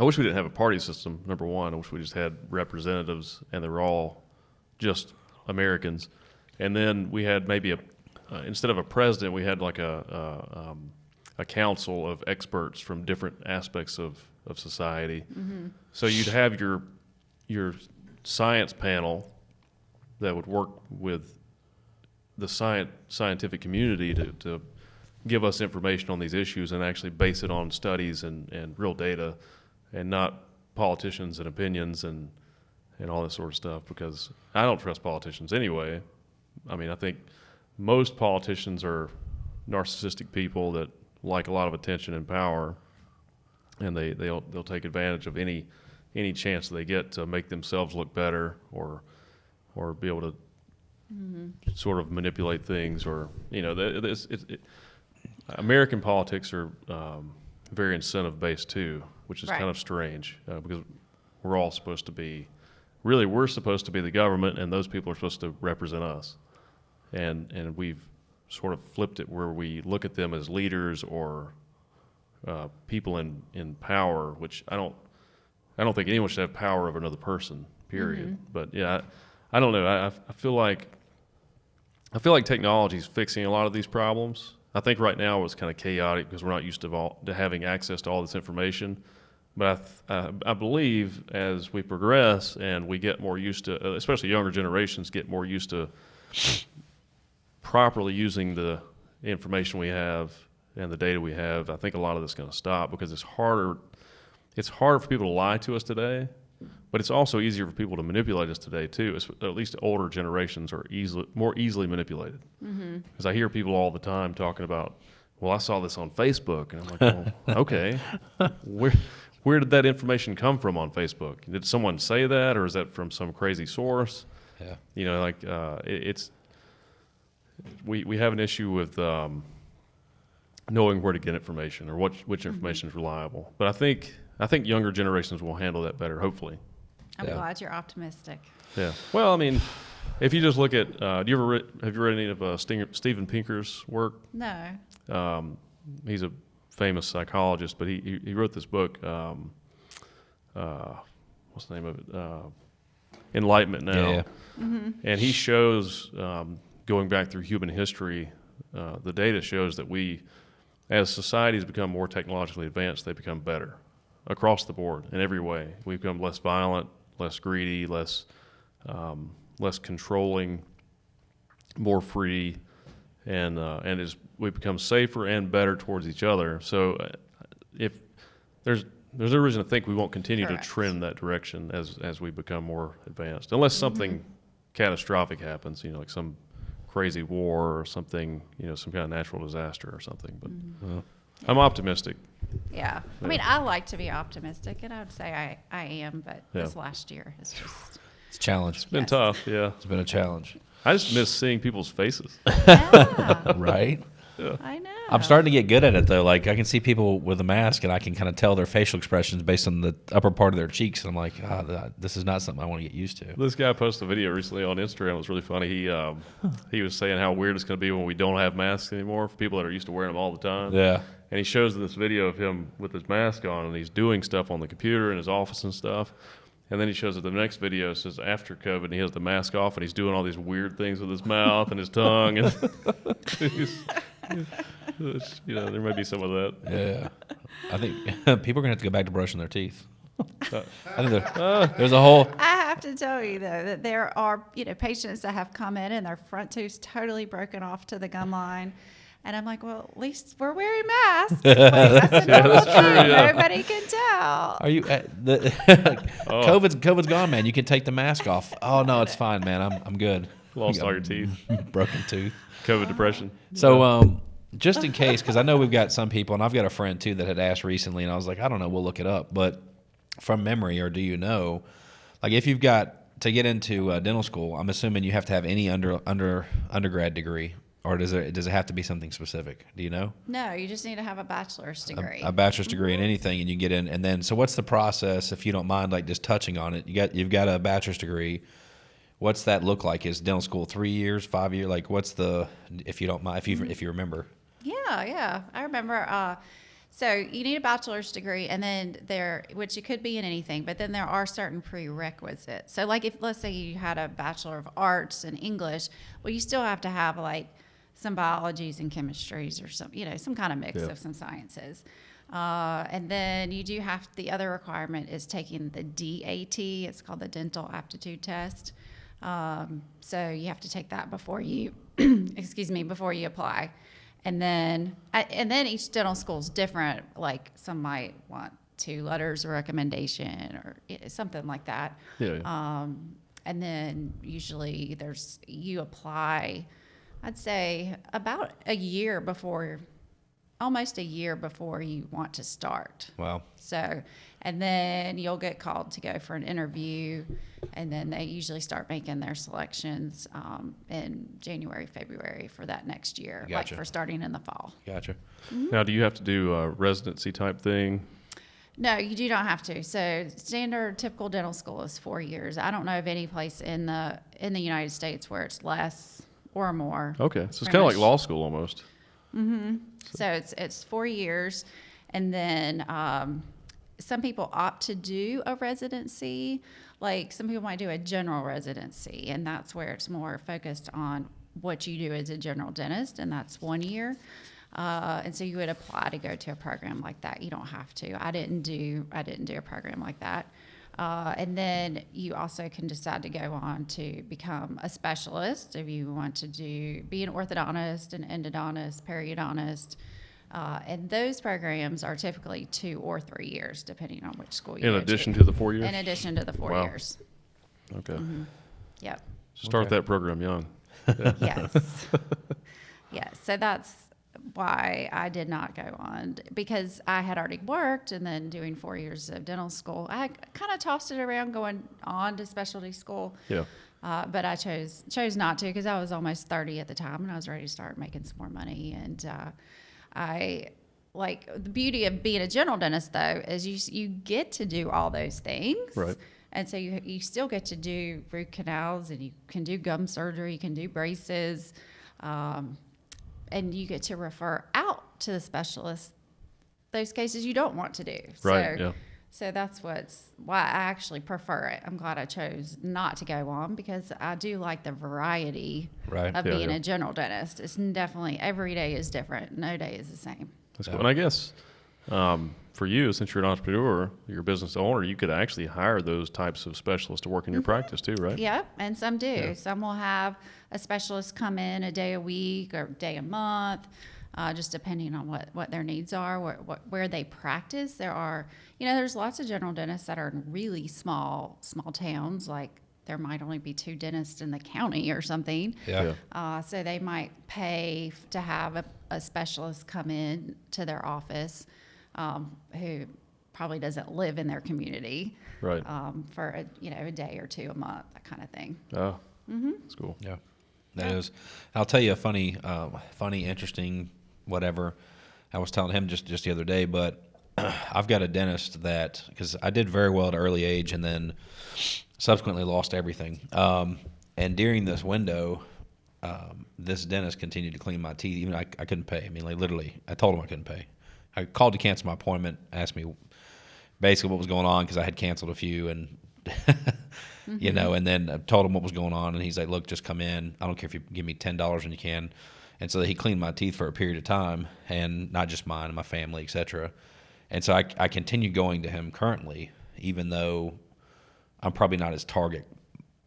S3: I wish we didn't have a party system. Number one, I wish we just had representatives and they were all just Americans. And then we had maybe instead of a president, we had like a council of experts from different aspects of society. So you'd have your science panel that would work with the scientific community to give us information on these issues and actually base it on studies and real data and not politicians and opinions and all this sort of stuff, because I don't trust politicians anyway. I mean, I think most politicians are narcissistic people that like a lot of attention and power, and they'll take advantage of any chance they get to make themselves look better or be able to sort of manipulate things, or American politics are very incentive based too, which is kind of strange because we're all supposed to be we're supposed to be the government, and those people are supposed to represent us, and we've sort of flipped it where we look at them as leaders or people in power, which I don't think anyone should have power over another person, period. But yeah, I don't know. I feel like technology is fixing a lot of these problems. I think right now it's kind of chaotic because we're not used to having access to all this information. But I believe as we progress and we get more used to, especially younger generations, get more used to properly using the information we have and the data we have, I think a lot of this is going to stop, because it's harder for people to lie to us today, but it's also easier for people to manipulate us today too. At least older generations are more easily manipulated. Because I hear people all the time talking about, well, I saw this on Facebook, and I'm like, well, okay, where did that information come from on Facebook? Did someone say that, or is that from some crazy source? Yeah, you know, like we have an issue with knowing where to get information or which information is reliable. But I think younger generations will handle that better, hopefully.
S4: I'm glad you're optimistic.
S3: Yeah. Well, I mean, if you just look at, have you read any of Steven Pinker's work?
S4: No.
S3: He's a famous psychologist, but he wrote this book. What's the name of it? Enlightenment Now. Yeah. And he shows, going back through human history, the data shows that as societies become more technologically advanced, they become better across the board in every way. We become less violent, less greedy, less controlling, more free, and we become safer and better towards each other. So, if there's no reason to think we won't continue to trend that direction as we become more advanced, unless something catastrophic happens, like some crazy war or something, some kind of natural disaster or something. But I'm optimistic.
S4: Yeah. I mean, I like to be optimistic, and I would say I am, but this last year is just...
S1: It's a challenge.
S3: It's been tough, yeah.
S1: It's been a challenge.
S3: I just miss seeing people's faces.
S4: Yeah.
S1: Right?
S3: Yeah.
S4: I know.
S1: I'm starting to get good at it, though. Like, I can see people with a mask, and I can kind of tell their facial expressions based on the upper part of their cheeks, and I'm like, this is not something I want to get used to.
S3: This guy posted a video recently on Instagram. It was really funny. He was saying how weird it's going to be when we don't have masks anymore for people that are used to wearing them all the time.
S1: Yeah.
S3: And he shows this video of him with his mask on, and he's doing stuff on the computer in his office and stuff. And then he shows it the next video, it says after COVID, and he has the mask off, and he's doing all these weird things with his mouth and his tongue. And there may be some of that.
S1: Yeah. I think people are going to have to go back to brushing their teeth. I think there's a whole...
S4: I have to tell you, though, that there are, patients that have come in and their front tooth's totally broken off to the gum line. And I'm like, well, at least we're wearing masks. Like, that's a normal thing. Nobody can tell.
S1: Are you COVID's gone, man. You can take the mask off. Oh no, it's fine, man. I'm good.
S3: Lost all your teeth.
S1: Broken tooth.
S3: COVID depression.
S1: So just in case, because I know we've got some people, and I've got a friend too that had asked recently, and I was like, I don't know, we'll look it up. But from memory, or do you know, like if you've got to get into dental school, I'm assuming you have to have any undergrad degree. Or does it have to be something specific? Do you know?
S4: No, you just need to have a bachelor's degree.
S1: A bachelor's degree in anything, and you get in. And then, so what's the process, if you don't mind, like just touching on it? You've got a bachelor's degree. What's that look like? Is dental school 3 years, 5 years? Like, what's the, if you don't mind, if you remember?
S4: Yeah, I remember. So you need a bachelor's degree, and then which it could be in anything, but then there are certain prerequisites. So, like, if let's say you had a Bachelor of Arts in English, well, you still have to have like some biologies and chemistries or some kind of mix of some sciences. And then you do have, the other requirement is taking the DAT. It's called the Dental Aptitude Test. So you have to take that before you, before you apply. And then each dental school is different. Like some might want 2 letters of recommendation or something like that. And then usually you apply, I'd say about almost a year before you want to start.
S1: Wow.
S4: So, and then you'll get called to go for an interview, and then they usually start making their selections in January, February for that next year,
S1: Gotcha.
S4: Like for starting in the fall.
S1: Gotcha.
S4: Mm-hmm.
S3: Now, do you have to do a residency type thing?
S4: No, you do not have to. So standard typical dental school is 4 years. I don't know of any place in the United States where it's less or more.
S3: Okay, so it's kind of like law school almost.
S4: Mm-hmm. So it's 4 years, and then some people opt to do a residency. Like some people might do a general residency, and that's where it's more focused on what you do as a general dentist, and that's 1 year. And so you would apply to go to a program like that. You don't have to. I didn't do a program like that. And then you also can decide to go on to become a specialist if you want to be an orthodontist, an endodontist, periodontist. And those programs are typically 2 or 3 years, depending on which school you go to.
S3: In addition to the 4 years?
S4: In addition to the 4
S3: Wow.
S4: years.
S3: Okay.
S4: Mm-hmm. Yep.
S3: Start that program young. Yeah.
S4: Yes. Yes. So that's why I did not go on, because I had already worked and then doing 4 years of dental school. I kind of tossed it around going on to specialty school.
S3: Yeah.
S4: But I chose not to, because I was almost 30 at the time and I was ready to start making some more money. And I like the beauty of being a general dentist, though, is you get to do all those things.
S3: Right.
S4: And so you still get to do root canals, and you can do gum surgery, you can do braces, and you get to refer out to the specialist those cases you don't want to do.
S3: Right, yeah.
S4: So that's why I actually prefer it. I'm glad I chose not to go on, because I do like the variety of being a general dentist. It's definitely, every day is different. No day is the same.
S3: That's cool. And I guess for you, since you're an entrepreneur, you're a business owner, you could actually hire those types of specialists to work in your practice too, right?
S4: Yep, and some do.
S3: Yeah.
S4: Some will have a specialist come in a day a week or a day a month, just depending on what their needs are, where they practice. There's lots of general dentists that are in really small towns, like there might only be 2 dentists in the county or something.
S1: Yeah.
S4: So they might pay to have a specialist come in to their office who probably doesn't live in their community,
S3: Right.
S4: For a day or 2 a month, that kind of thing.
S3: Oh, that's cool.
S1: Yeah, that is. I'll tell you a funny, interesting, whatever. I was telling him just the other day, but I've got a dentist that, because I did very well at an early age and then subsequently lost everything. And during this window, this dentist continued to clean my teeth. Even I couldn't pay. I mean, like literally, I told him I couldn't pay. I called to cancel my appointment, asked me basically what was going on, because I had canceled a few, and you know, and then I told him what was going on, and he's like, look, just come in. I don't care if you give me $10 when you can. And so he cleaned my teeth for a period of time, and not just mine, my family, et cetera. And so I continue going to him currently, even though I'm probably not his target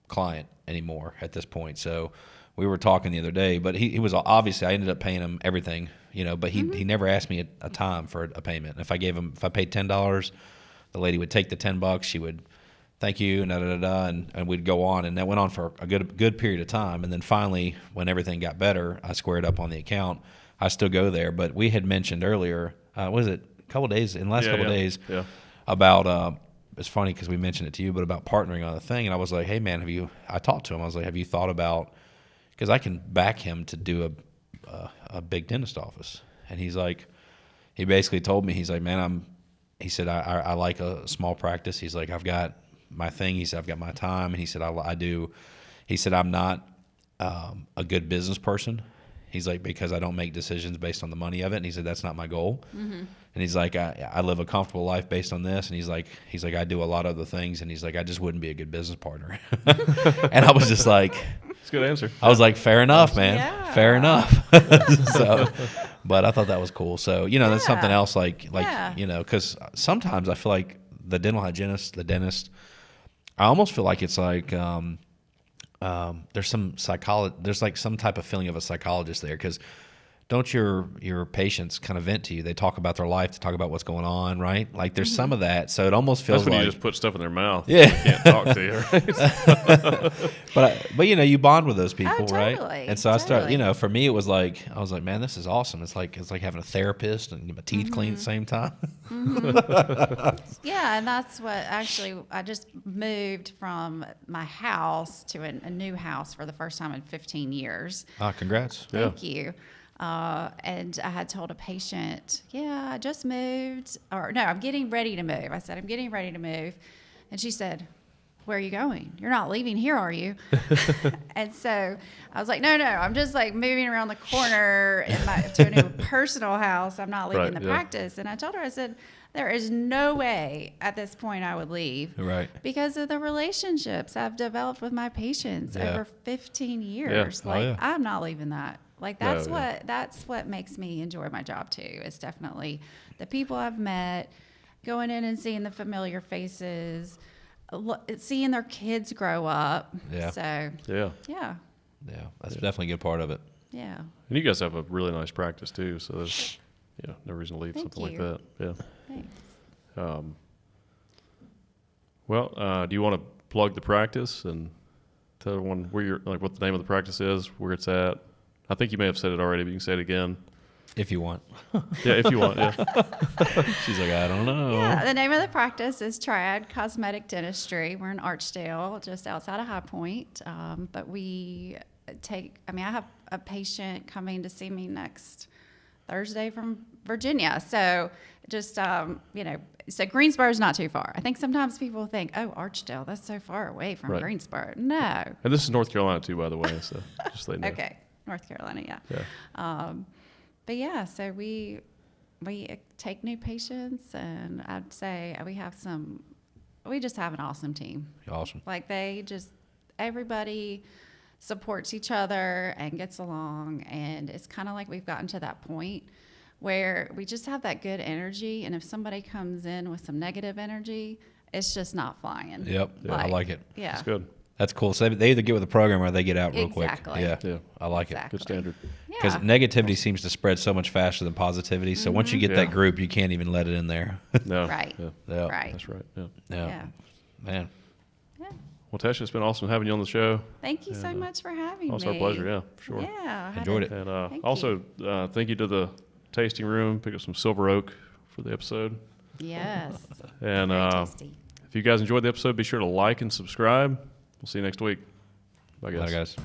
S1: client anymore at this point. So we were talking the other day, but he was obviously, I ended up paying him everything, you know, but he never asked me a time for a payment. If I paid $10, the lady would take the $10, she would thank you, and we'd go on, and that went on for a good period of time. And then finally, when everything got better, I squared up on the account. I still go there, but we had mentioned earlier, was it a couple of days, in the last couple of days, about, it's funny because we mentioned it to you, but about partnering on a thing. And I was like, hey man, I talked to him, I was like, have you thought about, because I can back him to do a big dentist office. And he's like, he basically told me, he's like, man, he said, I like a small practice. He's like, I've got my thing. He said, I've got my time. And he said, he said, I'm not a good business person. He's like, because I don't make decisions based on the money of it. And he said, that's not my goal. And he's like, I live a comfortable life based on this. And he's like, I do a lot of other things. And he's like, I just wouldn't be a good business partner. And I was just like,
S3: it's a good answer.
S1: I was like, fair enough, man.
S4: Yeah.
S1: Fair enough. So, but I thought that was cool. So, you know, that's something else like, you know, because sometimes I feel like the dental hygienist, the dentist, I almost feel like it's like there's some there's like some type of feeling of a psychologist there, because don't your patients kind of vent to you? They talk about their life, they talk about what's going on, right? Like there's some of that, so it almost feels
S3: that's when
S1: like
S3: you just put stuff in their mouth.
S1: Yeah,
S3: they can't talk to you. Right?
S1: but you know, you bond with those people,
S4: totally,
S1: right? And so I started, you know, for me it was like, I was like, man, this is awesome. It's like having a therapist and get my teeth cleaned at the same time.
S4: Yeah, and that's what actually, I just moved from my house to a new house for the first time in 15 years.
S1: Congrats.
S4: Thank you. And I had told a patient, yeah, I just moved, or no, I'm getting ready to move. I said, I'm getting ready to move. And she said, where are you going? You're not leaving here, are you? And so I was like, no, I'm just like moving around the corner to a new personal house. I'm not leaving the practice. And I told her, I said, there is no way at this point I would leave.
S1: Right.
S4: Because of the relationships I've developed with my patients over 15 years. I'm not leaving that. Like that's what makes me enjoy my job too. It's definitely the people I've met, going in and seeing the familiar faces, seeing their kids grow up.
S1: Yeah.
S4: So yeah,
S1: that's definitely a good part of it.
S4: Yeah.
S3: And you guys have a really nice practice too, so there's no reason to leave something like that. Yeah.
S4: Thanks.
S3: Well, do you want to plug the practice and tell everyone where what the name of the practice is, where it's at? I think you may have said it already, but you can say it again.
S1: If you want.
S3: Yeah, if you want, yeah.
S1: She's like, I don't know.
S4: Yeah, the name of the practice is Triad Cosmetic Dentistry. We're in Archdale, just outside of High Point. But I have a patient coming to see me next Thursday from Virginia. So just, so Greensboro is not too far. I think sometimes people think, oh, Archdale, that's so far away from Greensboro. No.
S3: And this is North Carolina too, by the way, so just so you know.
S4: Okay. North Carolina, yeah. But yeah, so we take new patients, and I'd say we just have an awesome team.
S1: Awesome.
S4: Like everybody supports each other and gets along, and it's kind of like we've gotten to that point where we just have that good energy, and if somebody comes in with some negative energy, it's just not flying.
S1: Yep. I like it.
S4: Yeah.
S3: That's good.
S1: That's cool. So they either get with the program or they get out real quick.
S4: Exactly.
S1: Yeah. I like it.
S3: Good standard.
S1: Because negativity seems to spread so much faster than positivity. So once you get that group, you can't even let it in there.
S3: No.
S4: Right.
S3: Yeah.
S4: Right.
S3: That's right. Yeah.
S1: Man.
S3: Yeah. Well, Tesha, it's been awesome having you on the show.
S4: Thank you so much for having me.
S3: It's our pleasure. Yeah, for sure.
S4: Yeah.
S1: Enjoyed it.
S3: And also, thank you to the tasting room. Pick up some Silver Oak for the episode.
S4: Yes.
S3: And
S4: Very tasty.
S3: if you guys enjoyed the episode, be sure to like and subscribe. We'll see you next week. Bye, guys.
S1: Bye, guys.